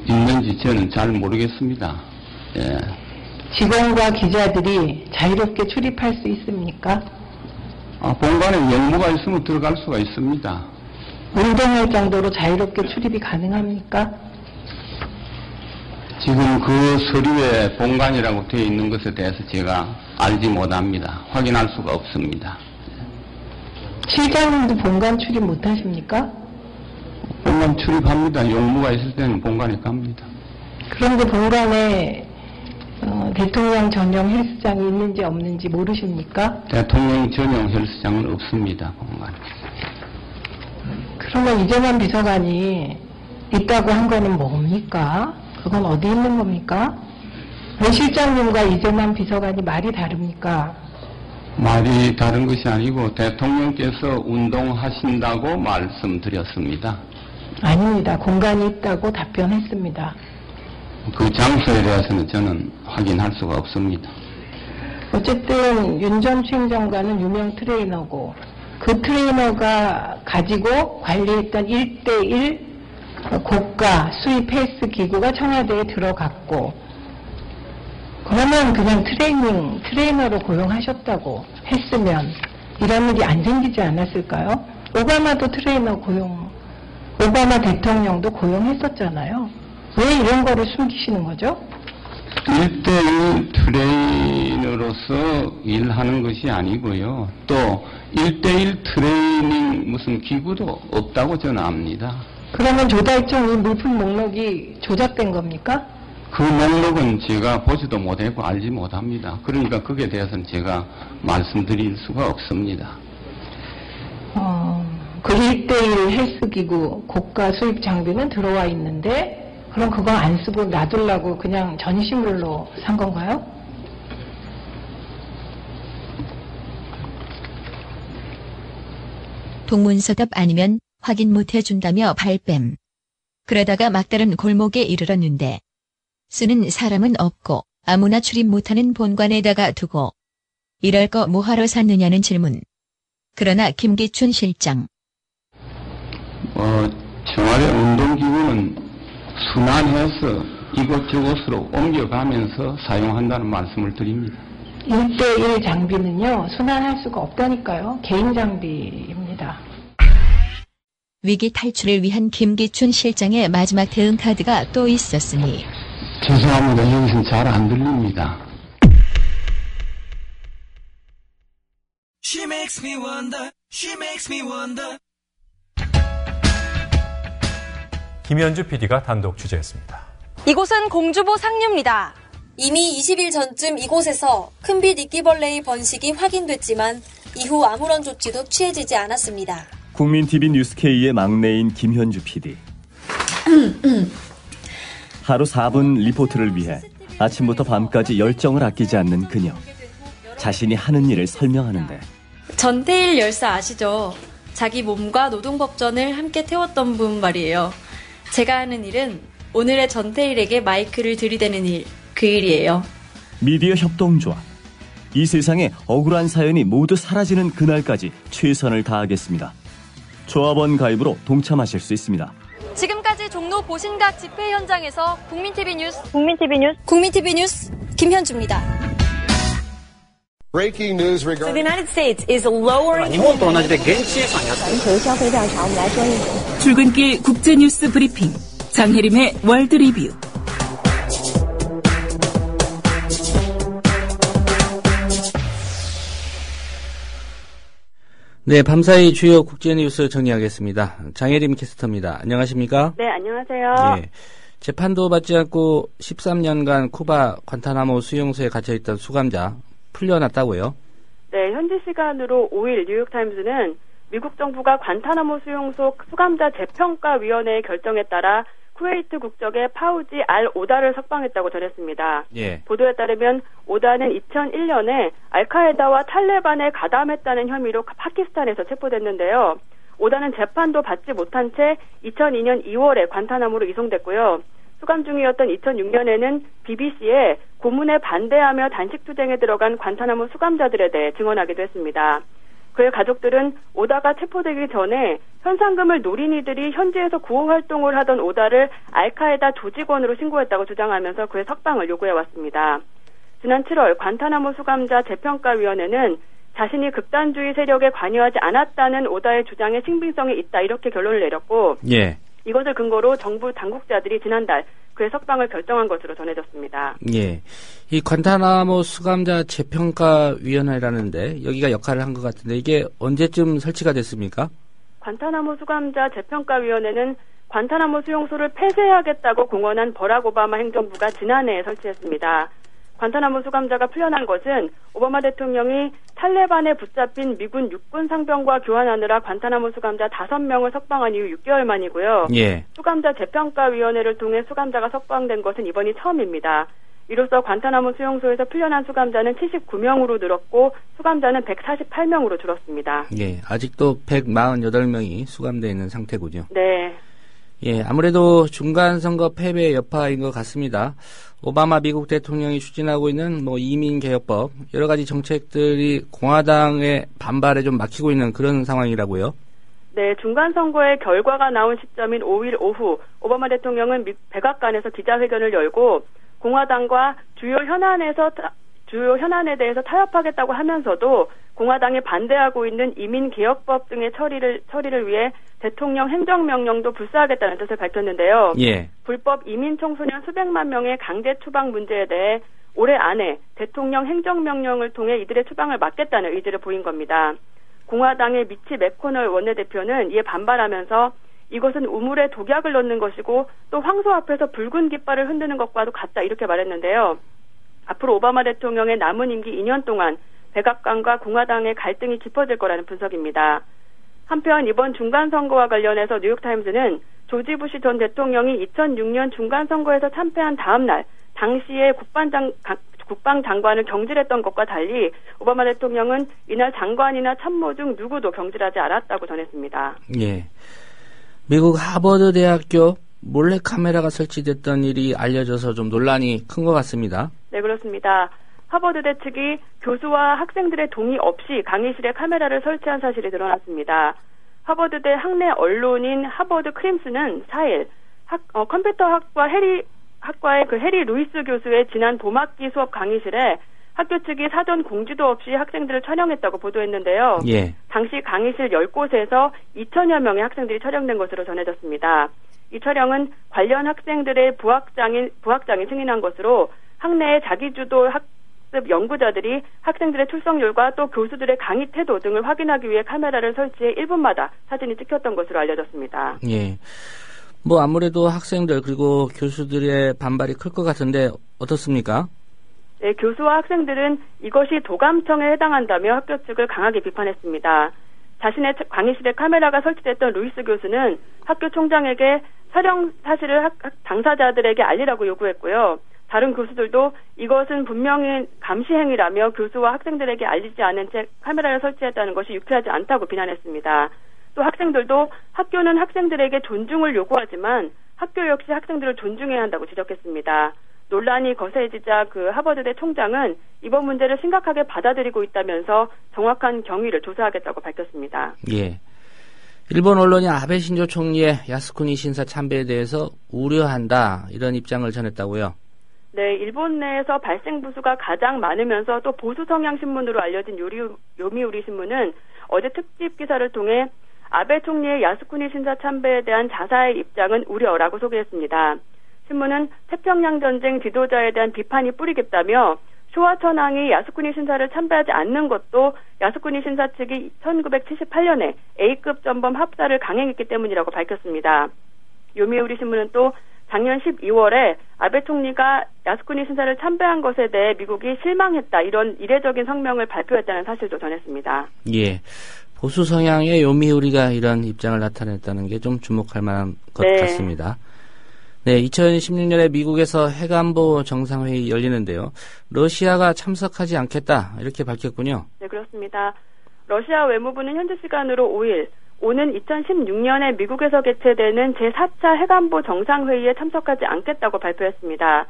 있는지 저는 잘 모르겠습니다. 예. 직원과 기자들이 자유롭게 출입할 수 있습니까? 본관에 영무가 있으면 들어갈 수가 있습니다. 운동할 정도로 자유롭게 출입이 가능합니까? 지금 그 서류에 본관이라고 되어 있는 것에 대해서 제가 알지 못합니다. 확인할 수가 없습니다. 실장님도 본관 출입 못하십니까? 본관 출입합니다. 용무가 있을 때는 본관에 갑니다. 그런데 본관에 대통령 전용 헬스장이 있는지 없는지 모르십니까? 대통령 전용 헬스장은 없습니다. 본관에. 그러면 이재만 비서관이 있다고 한 거는 뭡니까? 그건 어디 있는 겁니까? 왜 실장님과 이재만 비서관이 말이 다릅니까? 말이 다른 것이 아니고 대통령께서 운동하신다고 말씀드렸습니다. 아닙니다. 공간이 있다고 답변했습니다. 그 장소에 대해서는 저는 확인할 수가 없습니다. 어쨌든 윤 전 행정관은 유명 트레이너고 그 트레이너가 가지고 관리했던 1:1 고가 수입 헬스 기구가 청와대에 들어갔고 그러면 그냥 트레이너로 고용하셨다고 했으면 이런 일이 안 생기지 않았을까요? 오바마도 오바마 대통령도 고용했었잖아요. 왜 이런 거를 숨기시는 거죠? 1:1 트레이너로서 일하는 것이 아니고요. 또 1:1 트레이닝 무슨 기구도 없다고 저는 압니다. 그러면 조달청 이 물품 목록이 조작된 겁니까? 그 목록은 제가 보지도 못하고 알지 못합니다. 그러니까 거기에 대해서는 제가 말씀드릴 수가 없습니다. 그 1:1 헬스기구 고가 수입 장비는 들어와 있는데 그럼 그거 안 쓰고 놔두려고 그냥 전시물로 산 건가요? 동문서답 아니면 확인 못 해준다며 발뺌. 그러다가 막다른 골목에 이르렀는데 쓰는 사람은 없고 아무나 출입 못하는 본관에다가 두고 이럴 거 뭐하러 샀느냐는 질문. 그러나 김기춘 실장. 청와대 운동기구는 순환해서 이곳저곳으로 옮겨가면서 사용한다는 말씀을 드립니다. 1:1 장비는요, 순환할 수가 없다니까요. 개인 장비입니다. 위기 탈출을 위한 김기춘 실장의 마지막 대응 카드가 또 있었으니. 죄송합니다. 여기서는 잘 안 들립니다. She makes me wonder, she makes me wonder. 김현주 PD가 단독 취재했습니다. 이곳은 공주보 상류입니다. 이미 20일 전쯤 이곳에서 큰빛 이끼벌레의 번식이 확인됐지만 이후 아무런 조치도 취해지지 않았습니다. 국민TV 뉴스K의 막내인 김현주 PD. 하루 4분 리포트를 위해 아침부터 밤까지 열정을 아끼지 않는 그녀. 자신이 하는 일을 설명하는데. 전태일 열사 아시죠? 자기 몸과 노동법전을 함께 태웠던 분 말이에요. 제가 하는 일은 오늘의 전태일에게 마이크를 들이대는 일, 그 일이에요. 미디어 협동조합. 이 세상에 억울한 사연이 모두 사라지는 그날까지 최선을 다하겠습니다. 조합원 가입으로 동참하실 수 있습니다. 지금까지 종로 보신각 집회 현장에서 국민TV 뉴스 김현주입니다. Breaking news So the United States is lowering. 출근길 국제뉴스 브리핑 장혜림의 월드 리뷰. 네, 밤사이 주요 국제뉴스 정리하겠습니다. 장혜림 캐스터입니다. 안녕하십니까? 네, 안녕하세요. 예, 재판도 받지 않고 13년간 쿠바 관타나모 수용소에 갇혀있던 수감자 풀려났다고요? 네, 현지 시간으로 5일 뉴욕타임즈는 미국 정부가 관타나모 수용소 수감자 재평가위원회의 결정에 따라 쿠웨이트 국적의 파우지 알 오다를 석방했다고 전했습니다. 예. 보도에 따르면 오다는 2001년에 알카에다와 탈레반에 가담했다는 혐의로 파키스탄에서 체포됐는데요. 오다는 재판도 받지 못한 채 2002년 2월에 관타나모로 이송됐고요. 수감 중이었던 2006년에는 BBC에 고문에 반대하며 단식투쟁에 들어간 관타나모 수감자들에 대해 증언하기도 했습니다. 그의 가족들은 오다가 체포되기 전에 현상금을 노린 이들이 현지에서 구호활동을 하던 오다를 알카에다 조직원으로 신고했다고 주장하면서 그의 석방을 요구해왔습니다. 지난 7월 관타나모 수감자 재평가위원회는 자신이 극단주의 세력에 관여하지 않았다는 오다의 주장에 신빙성이 있다 이렇게 결론을 내렸고 예. 이것을 근거로 정부 당국자들이 지난달 그의 석방을 결정한 것으로 전해졌습니다. 예, 이 관타나모 수감자 재평가위원회라는데 여기가 역할을 한 것 같은데 이게 언제쯤 설치가 됐습니까? 관타나모 수감자 재평가위원회는 관타나모 수용소를 폐쇄하겠다고 공언한 버락 오바마 행정부가 지난해에 설치했습니다. 관타나모 수감자가 풀려난 것은 오바마 대통령이 탈레반에 붙잡힌 미군 육군 상병과 교환하느라 관타나모 수감자 5명을 석방한 이후 6개월 만이고요. 예. 수감자 재평가위원회를 통해 수감자가 석방된 것은 이번이 처음입니다. 이로써 관타나모 수용소에서 풀려난 수감자는 79명으로 늘었고 수감자는 148명으로 줄었습니다. 예, 아직도 148명이 수감되어 있는 상태군요. 네. 예, 아무래도 중간선거 패배의 여파인 것 같습니다. 오바마 미국 대통령이 추진하고 있는 이민개혁법, 여러 가지 정책들이 공화당의 반발에 좀 막히고 있는 그런 상황이라고요? 네, 중간선거의 결과가 나온 시점인 5일 오후, 오바마 대통령은 백악관에서 기자회견을 열고 공화당과 주요 현안에 대해서 타협하겠다고 하면서도 공화당에 반대하고 있는 이민개혁법 등의 처리를 위해 대통령 행정명령도 불사하겠다는 뜻을 밝혔는데요. 예. 불법 이민 청소년 수백만 명의 강제 추방 문제에 대해 올해 안에 대통령 행정명령을 통해 이들의 추방을 막겠다는 의지를 보인 겁니다. 공화당의 미치 맥코널 원내대표는 이에 반발하면서 이것은 우물에 독약을 넣는 것이고 또 황소 앞에서 붉은 깃발을 흔드는 것과도 같다 이렇게 말했는데요. 앞으로 오바마 대통령의 남은 임기 2년 동안 백악관과 공화당의 갈등이 깊어질 거라는 분석입니다. 한편 이번 중간선거와 관련해서 뉴욕타임즈는 조지 부시 전 대통령이 2006년 중간선거에서 참패한 다음 날 당시에 국방장관을 경질했던 것과 달리 오바마 대통령은 이날 장관이나 참모 중 누구도 경질하지 않았다고 전했습니다. 예. 미국 하버드 대학교 몰래카메라가 설치됐던 일이 알려져서 좀 논란이 큰 것 같습니다. 네, 그렇습니다. 하버드대 측이 교수와 학생들의 동의 없이 강의실에 카메라를 설치한 사실이 드러났습니다. 하버드대 학내 언론인 하버드 크림스는 4일 컴퓨터학과의 해리 루이스 교수의 지난 봄학기 수업 강의실에 학교 측이 사전 공지도 없이 학생들을 촬영했다고 보도했는데요. 예. 당시 강의실 10곳에서 2천여 명의 학생들이 촬영된 것으로 전해졌습니다. 이 촬영은 관련 학생들의 부학장이 승인한 것으로 학내의 자기주도 학습 연구자들이 학생들의 출석률과 또 교수들의 강의 태도 등을 확인하기 위해 카메라를 설치해 1분마다 사진이 찍혔던 것으로 알려졌습니다. 예. 아무래도 학생들 그리고 교수들의 반발이 클 것 같은데 어떻습니까? 네, 교수와 학생들은 이것이 도감청에 해당한다며 학교 측을 강하게 비판했습니다. 자신의 강의실에 카메라가 설치됐던 루이스 교수는 학교 총장에게 촬영 사실을 당사자들에게 알리라고 요구했고요. 다른 교수들도 이것은 분명히 감시 행위라며 교수와 학생들에게 알리지 않은 채 카메라를 설치했다는 것이 유쾌하지 않다고 비난했습니다. 또 학생들도 학교는 학생들에게 존중을 요구하지만 학교 역시 학생들을 존중해야 한다고 지적했습니다. 논란이 거세지자 하버드대 총장은 이번 문제를 심각하게 받아들이고 있다면서 정확한 경위를 조사하겠다고 밝혔습니다. 예. 일본 언론이 아베 신조 총리의 야스쿠니 신사 참배에 대해서 우려한다 이런 입장을 전했다고요? 네, 일본 내에서 발생 부수가 가장 많으면서 또 보수 성향 신문으로 알려진 요미우리 신문은 어제 특집 기사를 통해 아베 총리의 야스쿠니 신사 참배에 대한 자사의 입장은 우려라고 소개했습니다. 신문은 태평양 전쟁 지도자에 대한 비판이 뿌리겠다며 쇼와 천황이 야스쿠니 신사를 참배하지 않는 것도 야스쿠니 신사 측이 1978년에 A급 전범 합사를 강행했기 때문이라고 밝혔습니다. 요미우리 신문은 또 작년 12월에 아베 총리가 야스쿠니 신사를 참배한 것에 대해 미국이 실망했다 이런 이례적인 성명을 발표했다는 사실도 전했습니다. 예, 보수 성향의 요미우리가 이런 입장을 나타냈다는 게 좀 주목할 만한 것 같습니다. 네, 2016년에 미국에서 해관보 정상회의 열리는데요. 러시아가 참석하지 않겠다 이렇게 밝혔군요. 네, 그렇습니다. 러시아 외무부는 현지 시간으로 5일 오는 2016년에 미국에서 개최되는 제4차 해관보 정상회의에 참석하지 않겠다고 발표했습니다.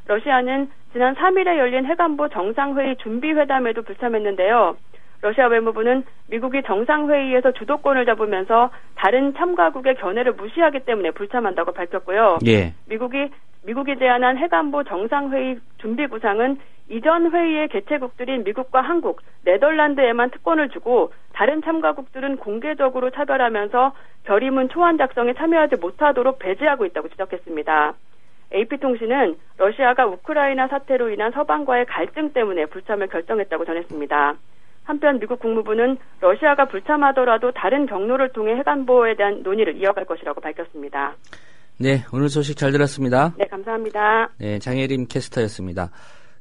러시아는 지난 3일에 열린 해관보 정상회의 준비회담에도 불참했는데요. 러시아 외무부는 미국이 정상회의에서 주도권을 잡으면서 다른 참가국의 견해를 무시하기 때문에 불참한다고 밝혔고요. 예. 미국이 제안한 해관보 정상회의 준비 구상은 이전 회의의 개최국들인 미국과 한국, 네덜란드에만 특권을 주고 다른 참가국들은 공개적으로 차별하면서 결의문 초안 작성에 참여하지 못하도록 배제하고 있다고 지적했습니다. AP통신은 러시아가 우크라이나 사태로 인한 서방과의 갈등 때문에 불참을 결정했다고 전했습니다. 한편 미국 국무부는 러시아가 불참하더라도 다른 경로를 통해 해관보에 대한 논의를 이어갈 것이라고 밝혔습니다. 네, 오늘 소식 잘 들었습니다. 네, 감사합니다. 네, 장혜림 캐스터였습니다.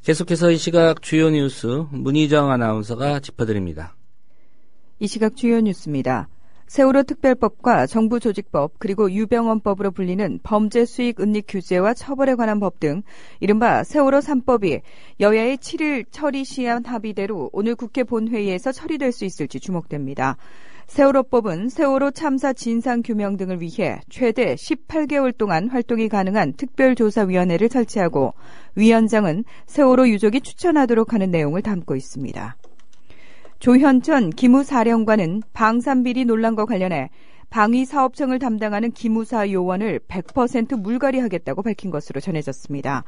계속해서 이 시각 주요 뉴스 문희정 아나운서가 짚어드립니다. 이 시각 주요 뉴스입니다. 세월호 특별법과 정부조직법 그리고 유병헌법으로 불리는 범죄 수익 은닉 규제와 처벌에 관한 법 등 이른바 세월호 3법이 여야의 7일 처리 시한 합의대로 오늘 국회 본회의에서 처리될 수 있을지 주목됩니다. 세월호법은 세월호 참사 진상규명 등을 위해 최대 18개월 동안 활동이 가능한 특별조사위원회를 설치하고 위원장은 세월호 유족이 추천하도록 하는 내용을 담고 있습니다. 조현천 기무사령관은 방산비리 논란과 관련해 방위사업청을 담당하는 기무사 요원을 100% 물갈이하겠다고 밝힌 것으로 전해졌습니다.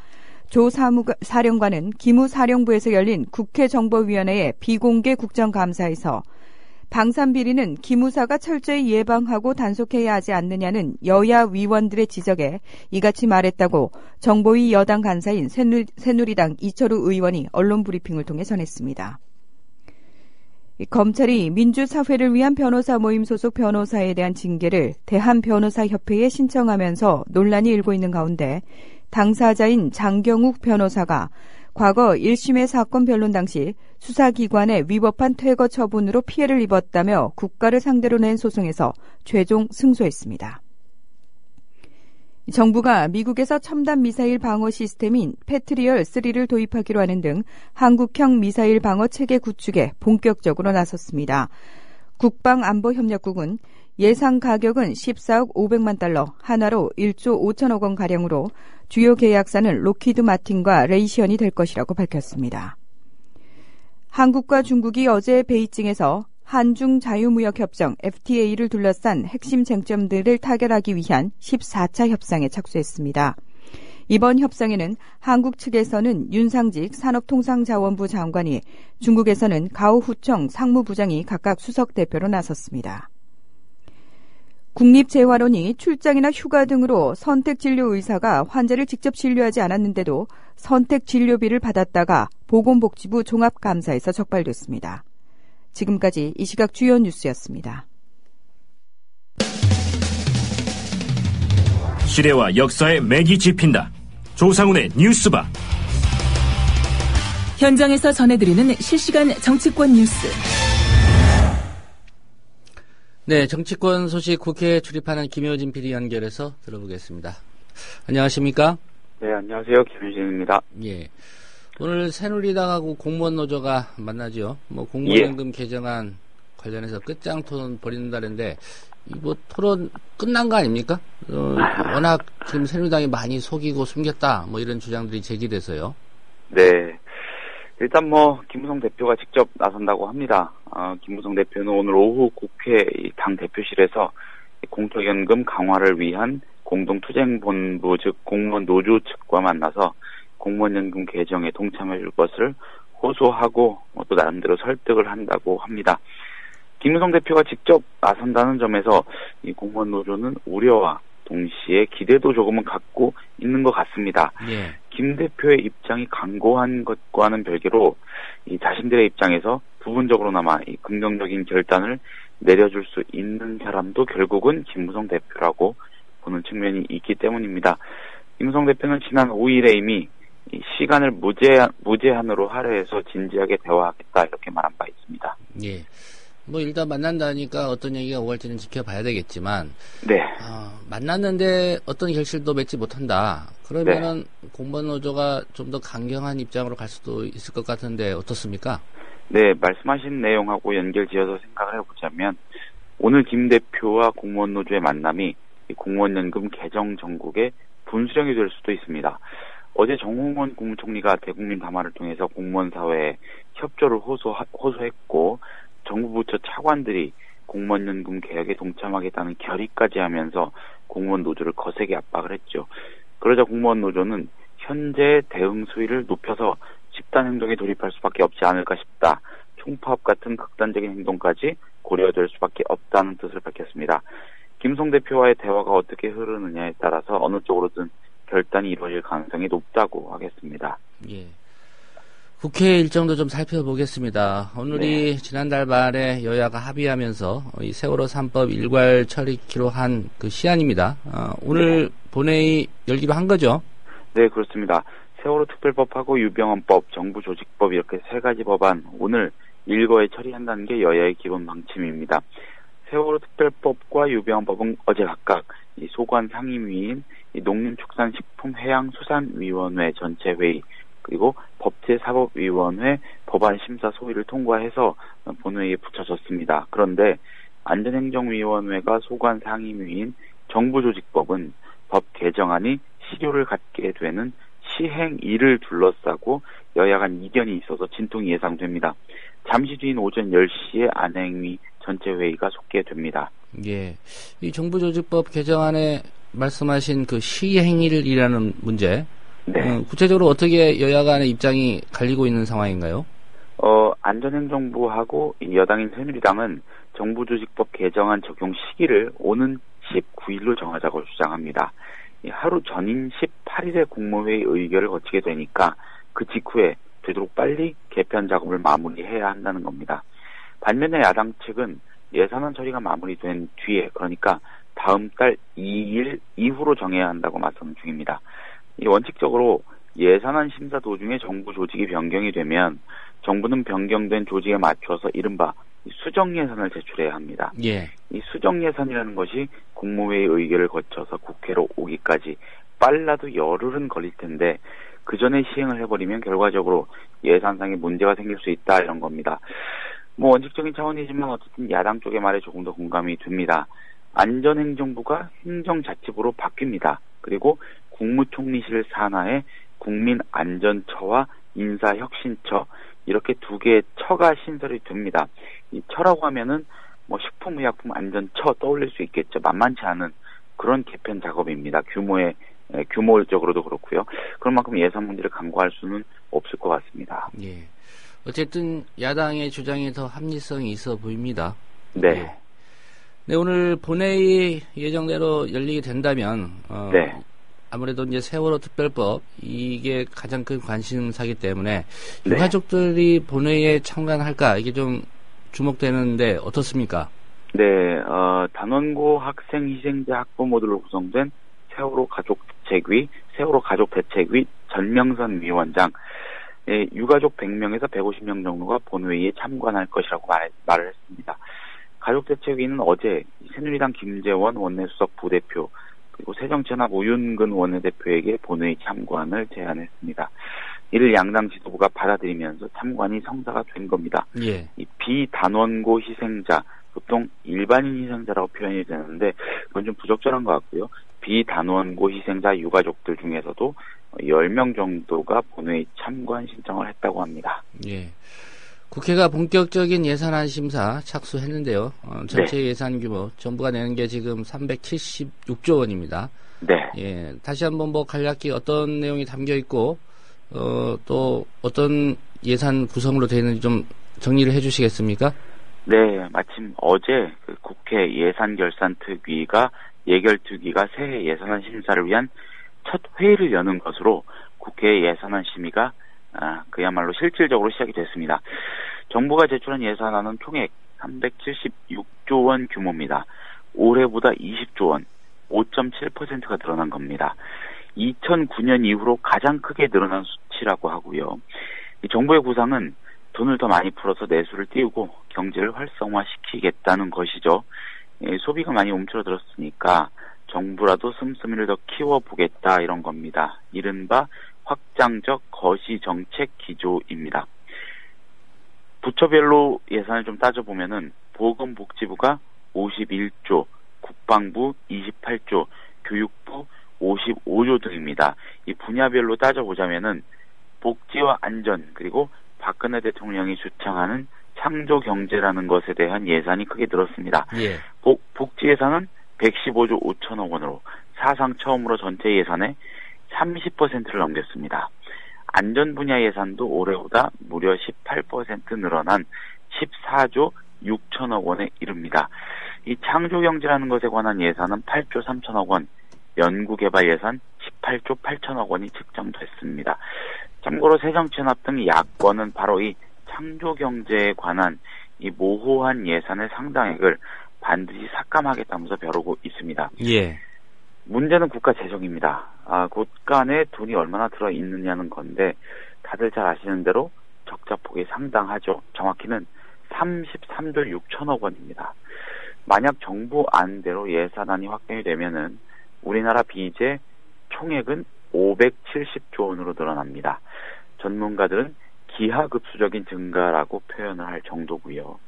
조 사령관은 기무사령부에서 열린 국회정보위원회의 비공개 국정감사에서 방산비리는 기무사가 철저히 예방하고 단속해야 하지 않느냐는 여야 위원들의 지적에 이같이 말했다고 정보위 여당 간사인 새누리당 이철우 의원이 언론 브리핑을 통해 전했습니다. 검찰이 민주사회를 위한 변호사 모임 소속 변호사에 대한 징계를 대한변호사협회에 신청하면서 논란이 일고 있는 가운데 당사자인 장경욱 변호사가 과거 1심의 사건 변론 당시 수사기관의 위법한 퇴거 처분으로 피해를 입었다며 국가를 상대로 낸 소송에서 최종 승소했습니다. 정부가 미국에서 첨단 미사일 방어 시스템인 패트리얼3를 도입하기로 하는 등 한국형 미사일 방어 체계 구축에 본격적으로 나섰습니다. 국방안보협력국은 예상 가격은 14억 500만 달러, 한화로 1조 5천억 원 가량으로 주요 계약사는 록히드 마틴과 레이시언이 될 것이라고 밝혔습니다. 한국과 중국이 어제 베이징에서 한중 자유무역협정 FTA를 둘러싼 핵심 쟁점들을 타결하기 위한 14차 협상에 착수했습니다. 이번 협상에는 한국 측에서는 윤상직 산업통상자원부 장관이, 중국에서는 가오후청 상무부장이 각각 수석대표로 나섰습니다. 국립재활원이 출장이나 휴가 등으로 선택진료 의사가 환자를 직접 진료하지 않았는데도 선택진료비를 받았다가 보건복지부 종합감사에서 적발됐습니다. 지금까지 이 시각 주요 뉴스였습니다. 시대와 역사의 맥이 짚힌다. 조상훈의 뉴스바. 현장에서 전해드리는 실시간 정치권 뉴스. 네, 정치권 소식 국회에 출입하는 김효진 PD 연결해서 들어보겠습니다. 안녕하십니까? 네, 안녕하세요. 김효진입니다. 예. 오늘 새누리당하고 공무원 노조가 만나죠. 공무원연금 개정안 관련해서 끝장 토론 벌인다는데, 뭐 토론 끝난 거 아닙니까? 워낙 지금 새누리당이 많이 속이고 숨겼다, 이런 주장들이 제기돼서요. 네. 일단 김무성 대표가 직접 나선다고 합니다. 김무성 대표는 오늘 오후 국회 당 대표실에서 공적연금 강화를 위한 공동투쟁본부 즉 공무원 노조 측과 만나서 공무원연금 개정에 동참해 줄 것을 호소하고 또 나름대로 설득을 한다고 합니다. 김무성 대표가 직접 나선다는 점에서 이 공무원 노조는 우려와 동시에 기대도 조금은 갖고 있는 것 같습니다. 예. 김 대표의 입장이 강고한 것과는 별개로 이 자신들의 입장에서 부분적으로나마 이 긍정적인 결단을 내려줄 수 있는 사람도 결국은 김무성 대표라고 보는 측면이 있기 때문입니다. 김무성 대표는 지난 5일에 이미 이 시간을 무제한으로 할애해서 진지하게 대화하겠다 이렇게 말한 바 있습니다. 예. 일단 만난다니까 어떤 얘기가 오갈지는 지켜봐야 되겠지만, 네. 만났는데 어떤 결실도 맺지 못한다. 그러면은 공무원 노조가 좀 더 강경한 입장으로 갈 수도 있을 것 같은데 어떻습니까? 네, 말씀하신 내용하고 연결지어서 생각을 해보자면 오늘 김 대표와 공무원 노조의 만남이 공무원연금 개정 전국의 분수령이 될 수도 있습니다. 어제 정홍원 국무총리가 대국민 담화를 통해서 공무원 사회에 협조를 호소했고 정부 부처 차관들이 공무원연금 개혁에 동참하겠다는 결의까지 하면서 공무원 노조를 거세게 압박을 했죠. 그러자 공무원 노조는 현재 대응 수위를 높여서 집단 행동에 돌입할 수밖에 없지 않을까 싶다. 총파업 같은 극단적인 행동까지 고려될 수밖에 없다는 뜻을 밝혔습니다. 김무성 대표와의 대화가 어떻게 흐르느냐에 따라서 어느 쪽으로든 결단이 이루어질 가능성이 높다고 하겠습니다. 예. 국회 일정도 좀 살펴보겠습니다. 오늘이 지난달 말에 여야가 합의하면서 이 세월호 3법 일괄 처리키로 한 그 시한입니다. 오늘 본회의 열기로 한 거죠? 네, 그렇습니다. 세월호 특별법하고 유병헌법, 정부조직법 이렇게 세 가지 법안 오늘 일거에 처리한다는 게 여야의 기본 방침입니다. 세월호 특별법과 유병헌법은 어제 각각 이 소관 상임위인 이 농림축산식품해양수산위원회 전체 회의 그리고 법제사법위원회 법안심사 소위를 통과해서 본회의에 붙여졌습니다. 그런데 안전행정위원회가 소관 상임위인 정부조직법은 법 개정안이 실효를 갖게 되는 시행일을 둘러싸고 여야 간 이견이 있어서 진통이 예상됩니다. 잠시 뒤인 오전 10시에 안행위 전체 회의가 속개됩니다. 예, 이 정부조직법 개정안에 말씀하신 그 시행일이라는 문제, 구체적으로 어떻게 여야 간의 입장이 갈리고 있는 상황인가요? 안전행정부하고 여당인 새누리당은 정부조직법 개정안 적용 시기를 오는 19일로 정하자고 주장합니다. 하루 전인 18일에 국무회의 의결을 거치게 되니까 그 직후에 되도록 빨리 개편 작업을 마무리해야 한다는 겁니다. 반면에 야당 측은 예산안 처리가 마무리된 뒤에 그러니까 다음 달 2일 이후로 정해야 한다고 맞서는 중입니다. 원칙적으로 예산안 심사 도중에 정부 조직이 변경이 되면 정부는 변경된 조직에 맞춰서 이른바 수정 예산을 제출해야 합니다. 예. 이 수정 예산이라는 것이 국무회의 의결을 거쳐서 국회로 오기까지 빨라도 열흘은 걸릴 텐데 그 전에 시행을 해버리면 결과적으로 예산상에 문제가 생길 수 있다 이런 겁니다. 원칙적인 차원이지만 어쨌든 야당 쪽의 말에 조금 더 공감이 됩니다. 안전행정부가 행정자치부로 바뀝니다. 그리고 국무총리실 산하에 국민안전처와 인사혁신처 이렇게 두 개의 처가 신설이 됩니다. 이 처라고 하면은 식품의약품 안전처 떠올릴 수 있겠죠. 만만치 않은 그런 개편 작업입니다. 규모적으로도 그렇고요. 그런 만큼 예산 문제를 간과할 수는 없을 것 같습니다. 예. 어쨌든 야당의 주장이 더 합리성이 있어 보입니다. 네. 예. 네, 오늘 본회의 예정대로 열리게 된다면 아무래도 이제 세월호 특별법 이게 가장 큰 관심사이기 때문에 유가족들이 본회의에 참관할까 이게 좀 주목되는데 어떻습니까? 네, 단원고 학생 희생자 학부모들로 구성된 세월호 가족대책위, 세월호 가족대책위 전명선 위원장, 유가족 100명에서 150명 정도가 본회의에 참관할 것이라고 말을 했습니다. 가족대책위는 어제 새누리당 김재원 원내수석 부대표 그리고 새정치연합 우윤근 원내대표에게 본회의 참관을 제안했습니다. 이를 양당 지도부가 받아들이면서 참관이 성사가 된 겁니다. 예. 이 비단원고 희생자, 보통 일반인 희생자라고 표현이 되는데 그건 좀 부적절한 것 같고요. 비단원고 희생자 유가족들 중에서도 10명 정도가 본회의 참관 신청을 했다고 합니다. 예. 국회가 본격적인 예산안 심사 착수했는데요. 전체 네. 예산 규모 정부가 내는 게 지금 376조 원입니다. 네. 예. 다시 한번 간략히 어떤 내용이 담겨 있고 또 어떤 예산 구성으로 되어 있는지 좀 정리를 해 주시겠습니까? 네, 마침 어제 국회 예산결산특위가 예결특위가 새해 예산안 심사를 위한 첫 회의를 여는 것으로 국회 예산안 심의가 그야말로 실질적으로 시작이 됐습니다. 정부가 제출한 예산안은 총액 376조 원 규모입니다. 올해보다 20조 원, 5.7%가 늘어난 겁니다. 2009년 이후로 가장 크게 늘어난 수치라고 하고요. 이 정부의 구상은 돈을 더 많이 풀어서 내수를 띄우고 경제를 활성화시키겠다는 것이죠. 소비가 많이 움츠러들었으니까 정부라도 씀씀이를 더 키워보겠다 이런 겁니다. 이른바 확장적 거시정책 기조입니다. 부처별로 예산을 좀 따져보면은 보건복지부가 51조, 국방부 28조, 교육부 55조 등입니다. 이 분야별로 따져보자면은 복지와 안전 그리고 박근혜 대통령이 주창하는 창조경제라는 것에 대한 예산이 크게 늘었습니다. 예. 복지 예산은 115조 5천억 원으로 사상 처음으로 전체 예산의 30%를 넘겼습니다. 안전 분야 예산도 올해보다 무려 18% 늘어난 14조 6천억 원에 이릅니다. 이 창조경제라는 것에 관한 예산은 8조 3천억 원, 연구개발 예산 18조 8천억 원이 책정됐습니다. 참고로 새정치연합 등 야권은 바로 이 창조경제에 관한 이 모호한 예산의 상당액을 반드시 삭감하겠다면서 벼르고 있습니다. 예. 문제는 국가 재정입니다. 국가 안에 돈이 얼마나 들어있느냐는 건데 다들 잘 아시는 대로 적자폭이 상당하죠. 정확히는 33조 6천억 원입니다. 만약 정부 안대로 예산안이 확정이 되면은 우리나라 빚의 총액은 570조 원으로 늘어납니다. 전문가들은 기하급수적인 증가라고 표현을 할 정도고요.